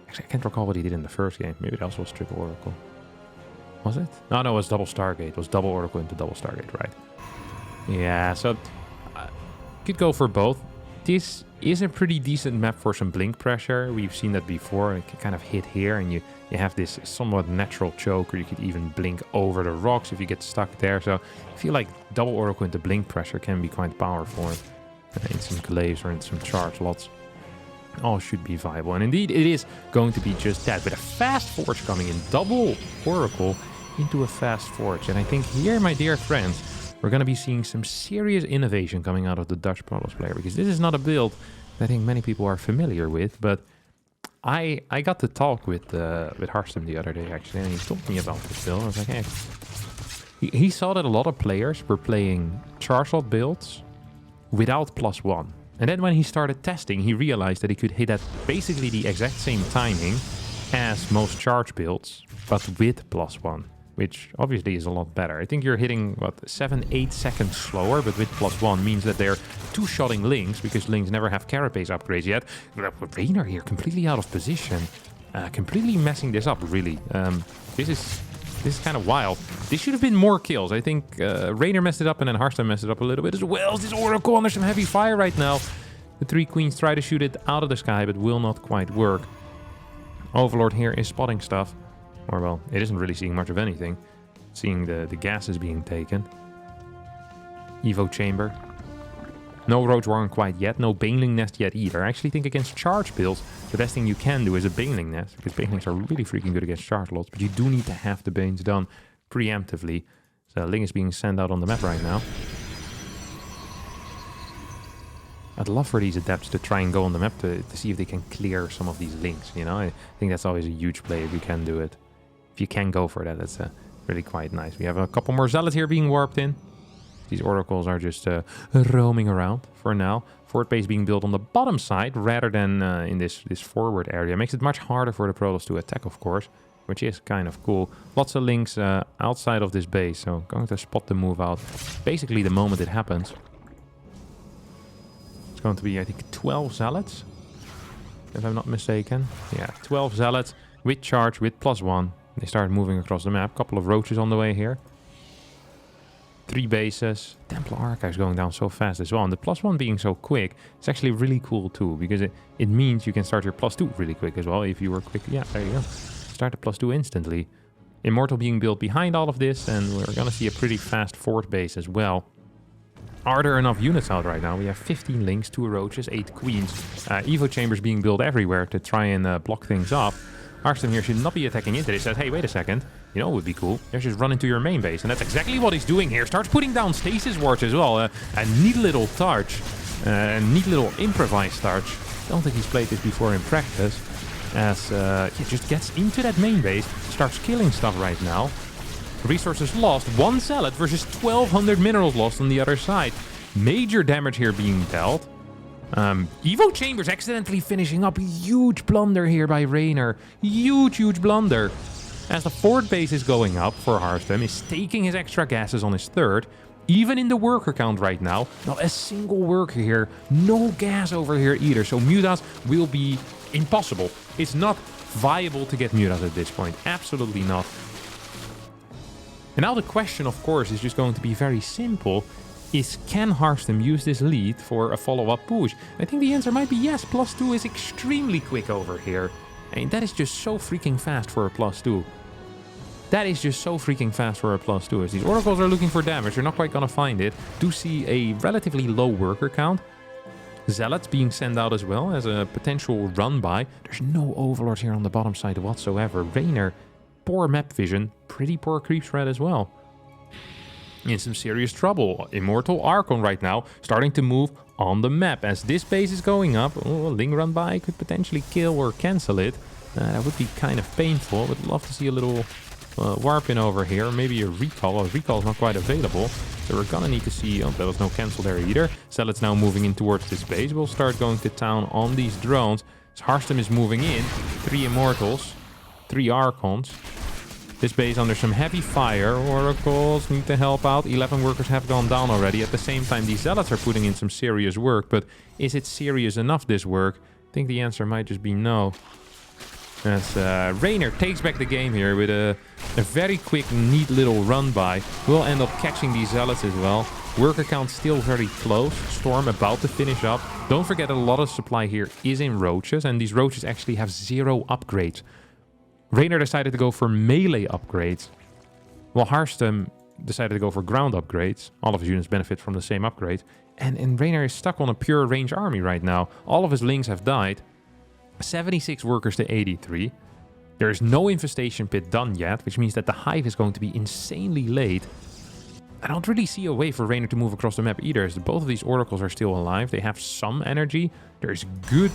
Actually, I can't recall what he did in the first game. Maybe it also was triple Oracle. Was it? No, it was double Stargate. It was double Oracle into double Stargate, right? Yeah, so could go for both. This is a pretty decent map for some blink pressure. We've seen that before. It can kind of hit here, and you have this somewhat natural choke, or you could even blink over the rocks if you get stuck there. So I feel like double Oracle into blink pressure can be quite powerful in some glaives or in some charge lots. All should be viable. And indeed, it is going to be just that. With a fast forge coming in, double Oracle into a fast forge. And I think here, my dear friends, we're going to be seeing some serious innovation coming out of the Dutch Protoss player, because this is not a build I think many people are familiar with. But I got to talk with Harstem the other day, actually, and he told me about this build. I was like, hey, he saw that a lot of players were playing charge lot builds without +1. And then when he started testing, he realized that he could hit at basically the exact same timing as most charge builds, but with +1, which obviously is a lot better. I think you're hitting, what, 7-8 seconds slower, but with +1 means that they're two-shotting Lings, because Lings never have carapace upgrades yet. Raynor here completely out of position, completely messing this up, really. This is kind of wild. This should have been more kills. I think Raynor messed it up, and then Harstem messed it up a little bit as well. This Oracle under some heavy fire right now. The 3 queens try to shoot it out of the sky, but will not quite work. Overlord here is spotting stuff. Or, well, it isn't really seeing much of anything. Seeing the gases being taken. Evo chamber. No Roach Warren quite yet. No Baneling Nest yet either. I actually think against charge builds, the best thing you can do is a Baneling Nest, because Banelings are really freaking good against charge lots, but you do need to have the Banes done preemptively. So Ling is being sent out on the map right now. I'd love for these adepts to try and go on the map to see if they can clear some of these Lings, you know? I think that's always a huge play if you can do it. If you can go for that, that's really quite nice. We have a couple more Zealots here being warped in. These Oracles are just roaming around for now. Fort base being built on the bottom side rather than in this forward area. Makes it much harder for the Protoss to attack, of course, which is kind of cool. Lots of Lings outside of this base, so going to spot the move out basically the moment it happens. It's going to be, I think, 12 Zealots, if I'm not mistaken. Yeah, 12 Zealots with charge, with +1. They start moving across the map. Couple of Roaches on the way here. 3 bases. Templar Archives going down so fast as well. And the +1 being so quick, it's actually really cool too, because it means you can start your +2 really quick as well if you were quick. Yeah, there you go. Start the +2 instantly. Immortal being built behind all of this, and we're going to see a pretty fast fort base as well. Are there enough units out right now? We have 15 Lings, 2 Roaches, 8 Queens. Evo chambers being built everywhere to try and block things up. Harstem here should not be attacking into this. Says, hey, wait a second. You know what would be cool? Just run into your main base. And that's exactly what he's doing here. Starts putting down stasis wards as well. A neat little touch. A neat little improvised touch. Don't think he's played this before in practice. As he just gets into that main base. Starts killing stuff right now. Resources lost. 1 Zealot versus 1,200 minerals lost on the other side. Major damage here being dealt. Evo Chambers accidentally finishing up. Huge blunder here by Raynor. Huge blunder. As the fort base is going up for Harstem, is taking his extra gases on his third. Even in the worker count right now, not a single worker here. No gas over here either. So Mutas will be impossible. It's not viable to get Mutas at this point. Absolutely not. And now the question, of course, is just going to be very simple. Can Harstem use this lead for a follow-up push? I think the answer might be yes. +2 is extremely quick over here. And that is just so freaking fast for a +2. That is just so freaking fast for a +2. As these Oracles are looking for damage, they're not quite going to find it. Do see a relatively low worker count. Zealots being sent out as well as a potential run-by. There's no Overlords here on the bottom side whatsoever. Raynor, poor map vision, pretty poor creep spread as well. In some serious trouble. Immortal Archon right now starting to move on the map. As this base is going up, Ling run by could potentially kill or cancel it. That would be kind of painful. Would love to see a little warp in over here. Maybe a recall. A recall is not quite available. So we're gonna need to see... Oh, there was no cancel there either. Zealot's now moving in towards this base. We'll start going to town on these drones. So Harstem is moving in. 3 Immortals. 3 Archons. This base under some heavy fire. Oracles need to help out. 11 workers have gone down already. At the same time, these Zealots are putting in some serious work. But is it serious enough, this work? I think the answer might just be no. As Raynor takes back the game here with a very quick, neat little run by. We'll end up catching these Zealots as well. Worker count still very close. Storm about to finish up. Don't forget that a lot of supply here is in roaches. And these roaches actually have 0 upgrades. Raynor decided to go for melee upgrades. While Harstem decided to go for ground upgrades. All of his units benefit from the same upgrade. And Raynor is stuck on a pure range army right now. All of his lings have died. 76 workers to 83. There is no infestation pit done yet, which means that the hive is going to be insanely late. I don't really see a way for Raynor to move across the map either, as both of these oracles are still alive. They have some energy. There's good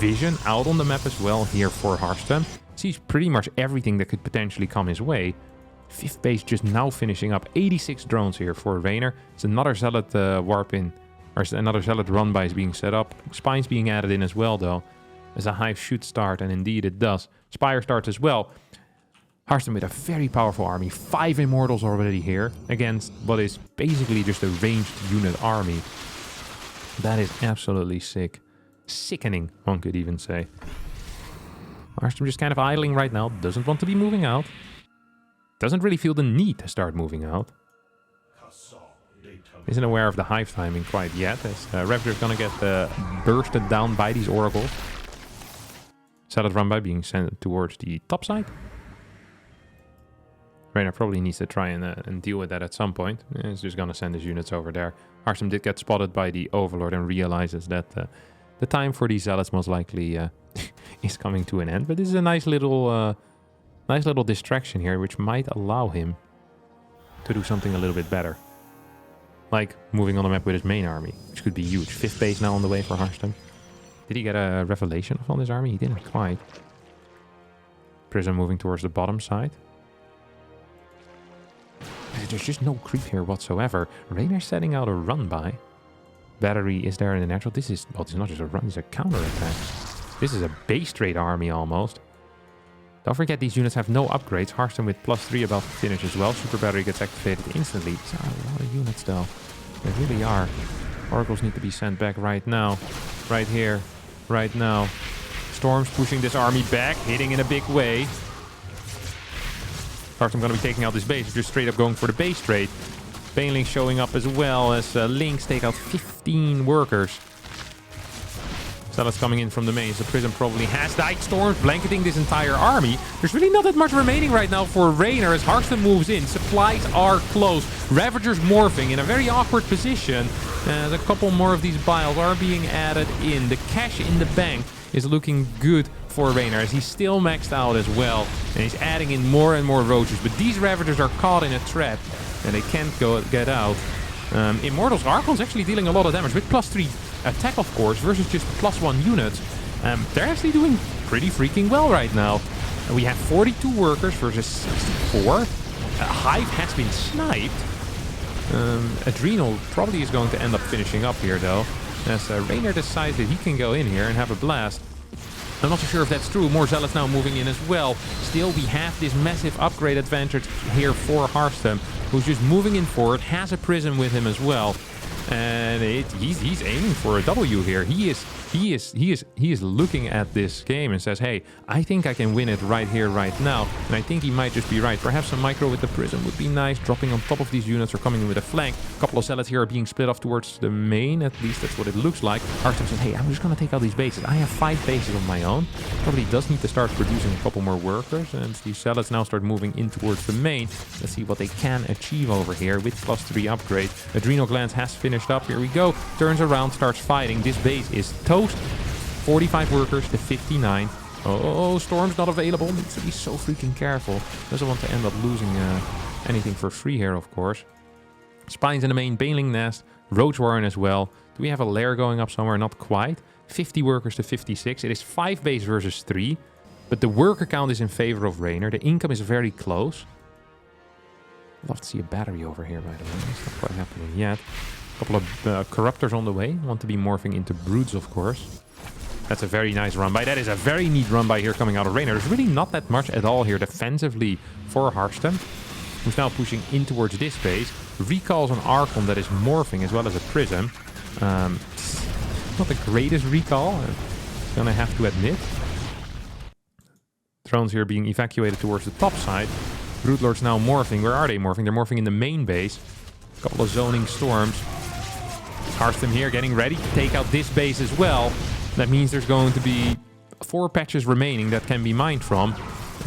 vision out on the map as well here for Harstem. Sees pretty much everything that could potentially come his way. 5th base just now finishing up. 86 drones here for Raynor. It's another Zealot warp in, or another Zealot run by is being set up. Spines being added in as well though. As a hive should start, and indeed it does. Spire starts as well. Harstem with a very powerful army. 5 Immortals already here against what is basically just a ranged unit army. That is absolutely sick. Sickening, one could even say. Harstem just kind of idling right now. Doesn't want to be moving out. Doesn't really feel the need to start moving out. Isn't aware of the hive timing quite yet. As Ravager's gonna get bursted down by these oracles. Zealot run by being sent towards the top side. Raynor probably needs to try and deal with that at some point. He's just gonna send his units over there. Harstem did get spotted by the Overlord and realizes that the time for these Zealots most likely is coming to an end. But this is a nice little distraction here, which might allow him to do something a little bit better. Like moving on the map with his main army, which could be huge. 5th base now on the way for Harstem. Did he get a revelation on his army? He didn't quite. Prism moving towards the bottom side. There's just no creep here whatsoever. Raynor setting out a run by. Battery is there in the natural. This is, well, it's not just a run, it's a counter attack. This is a base trade army almost. Don't forget these units have no upgrades. Harstem with +3 about to finish as well. Super battery gets activated instantly. These are a lot of units though. They really are. Oracles need to be sent back right now. Right here. Right now. Storm's pushing this army back, hitting in a big way. Harstem going to be taking out this base, just straight up going for the base trade. Banelings showing up as well as Lynx take out 15 workers. Zealots coming in from the main, so Prism probably has died. Storms blanketing this entire army. There's really not that much remaining right now for Raynor as Harstem moves in. Supplies are close. Ravagers morphing in a very awkward position. A couple more of these biles are being added in. The cash in the bank is looking good for Raynor as he's still maxed out as well. And he's adding in more and more roaches. But these Ravagers are caught in a trap and they can't get out. Immortals Archons actually dealing a lot of damage with +3 attack, of course, versus just +1 units. They're actually doing pretty freaking well right now. We have 42 workers versus 64. Hive has been sniped. Adrenal probably is going to end up finishing up here, though, as Raynor decides that he can go in here and have a blast. I'm not so sure if that's true. More Zealots now moving in as well. Still, we have this massive upgrade advantage here for Harstem, who's just moving in forward, has a Prism with him as well. And he's aiming for a W here. He is looking at this game and says, hey, I think I can win it right here, right now. And I think he might just be right. Perhaps some micro with the Prism would be nice. Dropping on top of these units or coming in with a flank. A couple of Zealots here are being split off towards the main. At least that's what it looks like. Harstem says, hey, I'm just going to take out these bases. I have 5 bases of my own. Probably does need to start producing a couple more workers. And these Zealots now start moving in towards the main. Let's see what they can achieve over here with +3 upgrade. Adrenal Glands has finished up. Here we go. Turns around, starts fighting. This base is toast. 45 workers to 59. Oh, Storm's not available. Needs to be so freaking careful. Doesn't want to end up losing anything for free here, of course. Spines in the main, Baneling Nest, Roach Warren as well. Do we have a lair going up somewhere? Not quite. 50 workers to 56. It is 5 base versus 3. But the worker count is in favor of Raynor. The income is very close. Love to see a battery over here, by the way. It's not quite happening yet. A couple of corruptors on the way. Want to be morphing into brutes, of course. That's a very nice run by. That is a very neat run by here coming out of Raynor. There's really not that much at all here defensively for Harstem, who's now pushing in towards this base. Recalls an Archon that is morphing as well as a Prism. Not the greatest recall, I'm gonna have to admit. Drones here being evacuated towards the top side. Brood Lords now morphing. Where are they morphing? They're morphing in the main base. A couple of zoning storms. Harstem here getting ready to take out this base as well. That means there's going to be 4 patches remaining that can be mined from.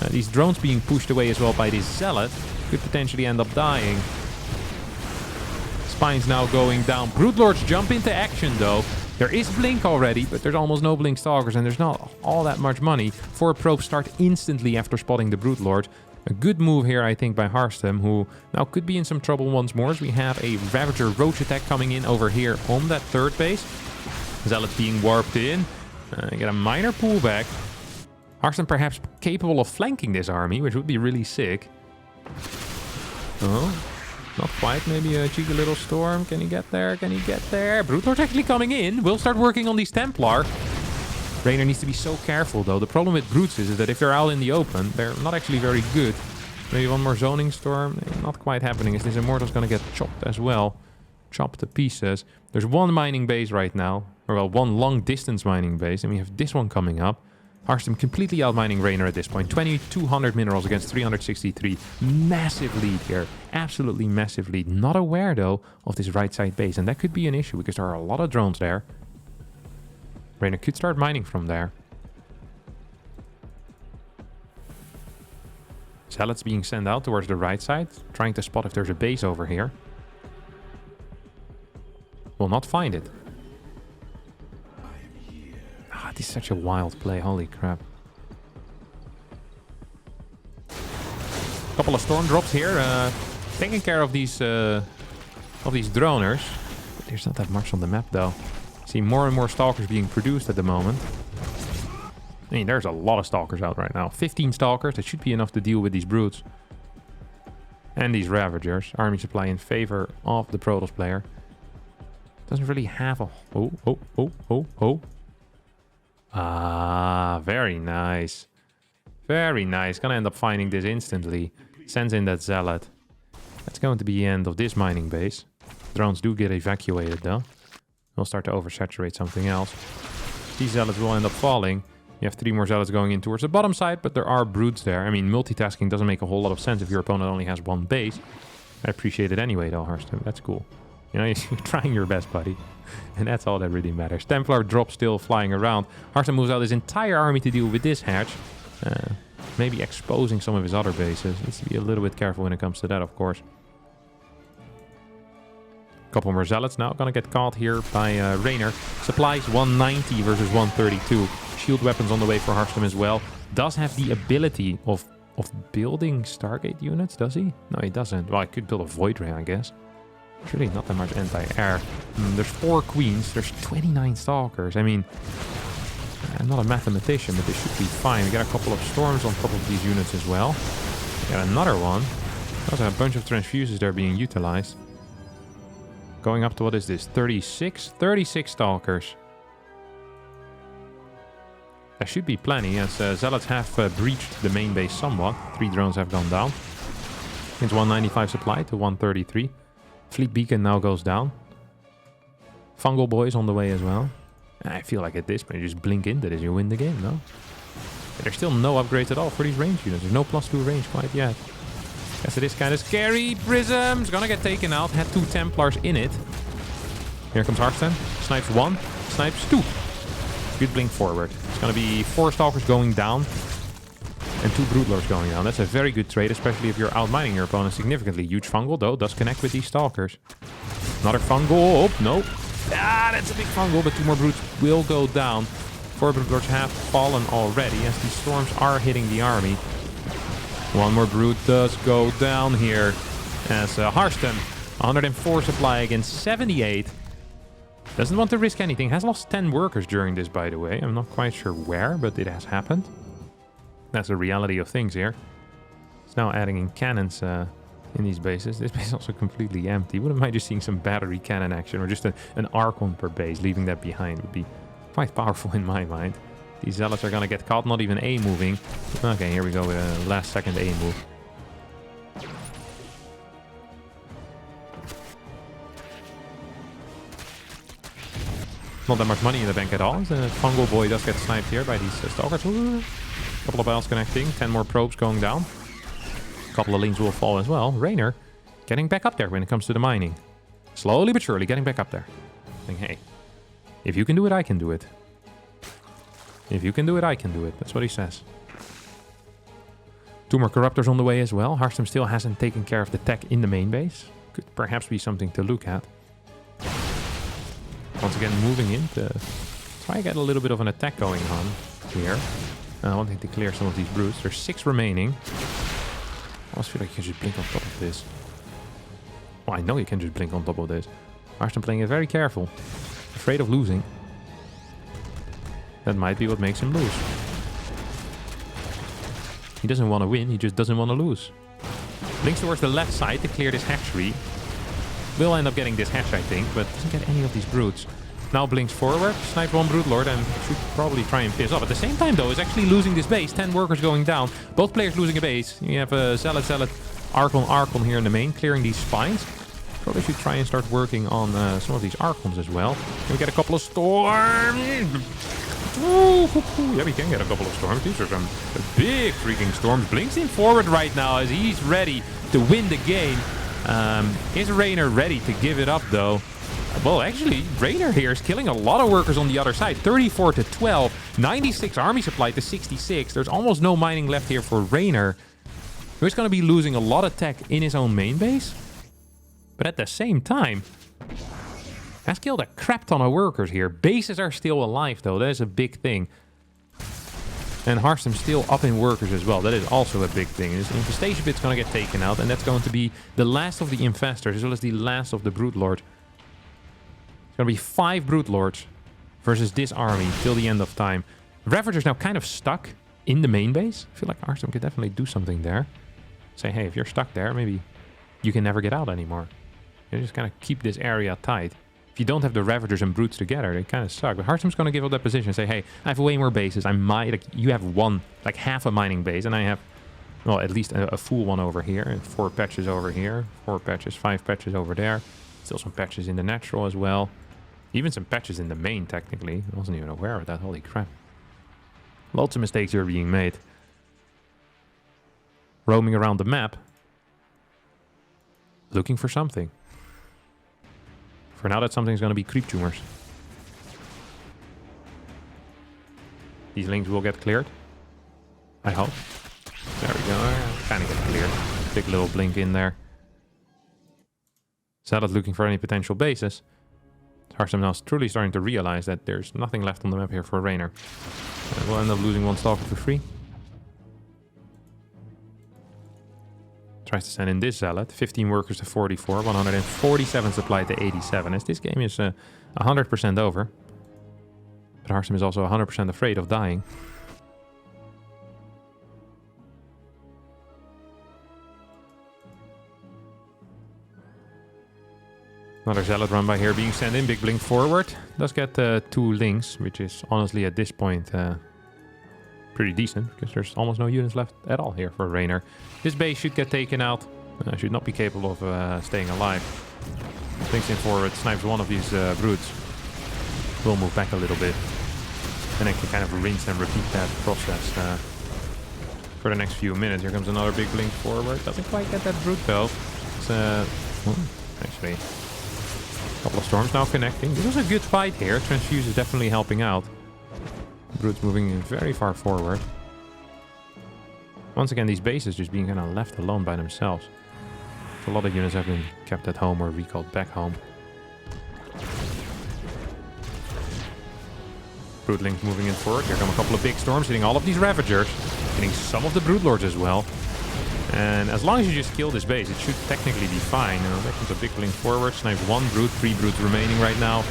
These drones being pushed away as well by this Zealot could potentially end up dying. Spine's now going down. Broodlords jump into action though. There is Blink already, but there's almost no Blink Stalkers and there's not all that much money for a probe start instantly after spotting the Broodlord. A good move here, I think, by Harstem, who now could be in some trouble once more as we have a Ravager Roach attack coming in over here on that third base. Zealot being warped in. Get a minor pullback. Harstem perhaps capable of flanking this army, which would be really sick. Oh, not quite. Maybe a cheeky little storm. Can he get there? Can he get there? Broodlord's actually coming in. We'll start working on these Templar. Raynor needs to be so careful, though. The problem with Brutes is that if they're out in the open, they're not actually very good. Maybe one more zoning storm. Not quite happening, as this Immortal's going to get chopped as well. Chopped to pieces. There's one mining base right now. Or, well, one long-distance mining base. And we have this one coming up. Harstem completely outmining Raynor at this point. 2,200 minerals against 363. Massive lead here. Absolutely massive lead. Not aware, though, of this right side base. And that could be an issue, because there are a lot of drones there. Raynor could start mining from there. Zealots being sent out towards the right side. Trying to spot if there's a base over here. Will not find it. Ah, this is such a wild play. Holy crap. Couple of storm drops here. Taking care of these droners. There's not that much on the map, though. See more and more Stalkers being produced at the moment. I mean, there's a lot of Stalkers out right now. 15 Stalkers. That should be enough to deal with these Brutes. And these Ravagers. Army supply in favor of the Protoss player. Doesn't really have a... Oh. Ah, very nice. Very nice. Gonna end up finding this instantly. Sends in that Zealot. That's going to be the end of this mining base. Drones do get evacuated, though. We'll start to oversaturate something else. These Zealots will end up falling. You have 3 more Zealots going in towards the bottom side, but there are Brutes there. I mean, multitasking doesn't make a whole lot of sense if your opponent only has 1 base. I appreciate it anyway, though, Harstem. That's cool. You know, you're trying your best, buddy. And that's all that really matters. Templar drop still flying around. Harstem moves out his entire army to deal with this hatch. Maybe exposing some of his other bases. Needs to be a little bit careful when it comes to that, of course. Couple more Zealots now. Gonna get caught here by Raynor. Supplies 190 versus 132. Shield weapons on the way for Harstem as well. Does have the ability of building Stargate units, does he? No, he doesn't. Well, I could build a Void Ray, I guess. There's really not that much anti-air. There's 4 Queens. There's 29 Stalkers. I mean, I'm not a mathematician, but this should be fine. We got a couple of Storms on top of these units as well. We got another one. Also a bunch of Transfuses there being utilized. Going up to, what is this, 36? 36 Stalkers. There should be plenty, as Zealots have breached the main base somewhat. 3 drones have gone down. It's 195 supply to 133. Fleet Beacon now goes down. Fungal Boys on the way as well. I feel like at this point you just blink into this, you win the game, no? There's still no upgrades at all for these range units. There's no +2 range quite yet. Guess it is kind of scary. Prism's gonna get taken out. Had 2 Templars in it. Here comes Harstem. Snipes 1. Snipes 2. Good blink forward. It's gonna be 4 Stalkers going down. And 2 Broodlords going down. That's a very good trade, especially if you're outmining your opponent significantly. Huge Fungal, though, does connect with these Stalkers. Another Fungal. Oh, no. Ah, that's a big Fungal, but 2 more Brutes will go down. 4 Broodlords have fallen already, as these Storms are hitting the army. 1 more Brute does go down here, as Harstem, 104 supply against 78. Doesn't want to risk anything. Has lost 10 workers during this, by the way. I'm not quite sure where, but it has happened. That's the reality of things here. It's now adding in cannons in these bases. This base is also completely empty. Wouldn't mind just seeing some battery cannon action or just an Archon per base. Leaving that behind would be quite powerful in my mind. These zealots are going to get caught, not even A moving. Okay, here we go with a last second A move. Not that much money in the bank at all. The fungal boy does get sniped here by these stalkers. Ooh. Couple of bells connecting, 10 more probes going down. A couple of lings will fall as well. Raynor getting back up there when it comes to the mining. Slowly but surely getting back up there. Saying, hey, if you can do it, I can do it. If you can do it, I can do it. That's what he says. 2 more corruptors on the way as well. Harstem still hasn't taken care of the tech in the main base. Could perhaps be something to look at. Once again, moving in to try to get a little bit of an attack going on here. Wanting to clear some of these brutes. There's 6 remaining. I almost feel like you can just blink on top of this. Well, I know you can just blink on top of this. Harstem playing it very careful. Afraid of losing. That might be what makes him lose. He doesn't want to win, he just doesn't want to lose. Blinks towards the left side to clear this hatchery. Will end up getting this hatch, I think, but doesn't get any of these brutes. Now blinks forward, snipes 1 Brood Lord, and should probably try and piss off. At the same time, though, is actually losing this base. 10 workers going down. Both players losing a base. You have a Zealot, Archon here in the main, clearing these spines. Probably should try and start working on some of these Archons as well. Can we get a couple of storms? Ooh, yeah, we can get a couple of storms. These are some big freaking storms. Blinks in forward right now as he's ready to win the game. Is Raynor ready to give it up, though? Well, actually, Raynor here is killing a lot of workers on the other side. 34 to 12. 96 army supply to 66. There's almost no mining left here for Raynor. He's going to be losing a lot of tech in his own main base. But at the same time, has killed a crap ton of workers here. Bases are still alive, though. That is a big thing. And Harstem's still up in workers as well. That is also a big thing. His infestation bit's going to get taken out. And that's going to be the last of the infestors, as well as the last of the Brood Lord. It's going to be 5 Brood Lords versus this army till the end of time. Ravager's now kind of stuck in the main base. I feel like Harstem could definitely do something there. Say, hey, if you're stuck there, maybe you can never get out anymore. You just kind of keep this area tight. If you don't have the Ravagers and Brutes together, they kind of suck. But Harstem's going to give up that position and say, hey, I have way more bases. You have half a mining base, and I have, well, at least a full one over here. And 4 patches over here. 4 patches, 5 patches over there. Still some patches in the natural as well. Even some patches in the main, technically. I wasn't even aware of that. Holy crap. Lots of mistakes here being made. Roaming around the map. Looking for something. For now, that something's going to be creep tumors. These lings will get cleared. I hope. There we go. Kind of get cleared. Big little blink in there. Zealot looking for any potential bases. Harstem now is truly starting to realize that there's nothing left on the map here for Raynor. We'll end up losing 1 stalker for free. Tries to send in this Zealot. 15 workers to 44. 147 supply to 87. As this game is 100% over. But Harstem is also 100% afraid of dying. Another Zealot run by here being sent in. Big blink forward. Does get 2 links, which is honestly at this point pretty decent, because there's almost no units left at all here for Raynor. This base should get taken out. Should not be capable of staying alive. Blinks in forward, snipes 1 of these brutes. Will move back a little bit. And then can kind of rinse and repeat that process for the next few minutes. Here comes another big blink forward. Doesn't quite get that brute though. It's actually a couple of storms now connecting. This was a good fight here. Transfuse is definitely helping out. Brutes moving very far forward. Once again, these bases just being kind of left alone by themselves. So a lot of units have been kept at home or recalled back home. Broodlings moving in forward. Here come a couple of big storms hitting all of these Ravagers. Hitting some of the Broodlords as well. And as long as you just kill this base, it should technically be fine. There comes a big blink forward. Snipes 1 Brute, 3 Brutes remaining right now.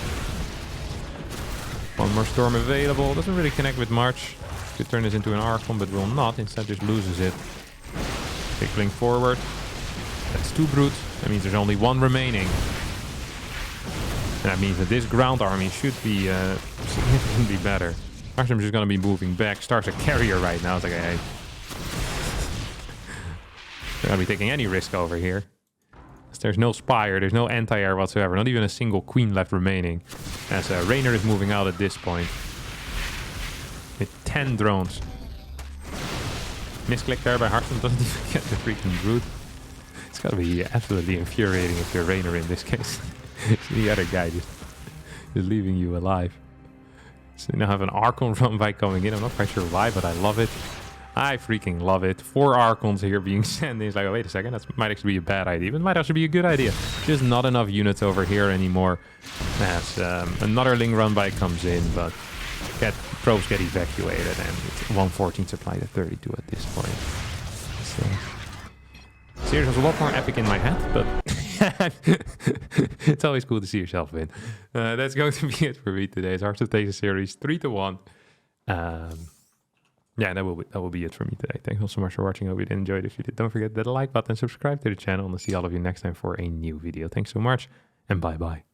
1 more storm available. Doesn't really connect with March. Could turn this into an Archon, but will not. Instead just loses it. Big blink forward. That's 2 brutes. That means there's only 1 remaining. And that means that this ground army should be significantly better. Harstem's just going to be moving back. Star's a carrier right now. It's like, hey. They're going to be taking any risk over here. There's no Spire, there's no anti-air whatsoever. Not even a single queen left remaining. As Raynor is moving out at this point. With 10 drones. Misclick there by Harstem, doesn't even get the freaking brute. It's got to be absolutely infuriating if you're Raynor in this case. The other guy just leaving you alive. So you now have an Archon run by coming in. I'm not quite sure why, but I love it. I freaking love it. 4 Archons here being sent in. It's like, oh, wait a second. That might actually be a bad idea. But it might actually be a good idea. Just not enough units over here anymore. As another Ling run by comes in, but probes get evacuated. And it's 114 supplied at 32 at this point. So, series was a lot more epic in my head, but it's always cool to see yourself win. That's going to be it for me today. It's Harstem takes the series 3-1. Yeah, that will be it for me today. Thanks all so much for watching. I hope you did enjoy it. If you did, don't forget to hit the like button, subscribe to the channel, and I'll see all of you next time for a new video. Thanks so much, and bye-bye.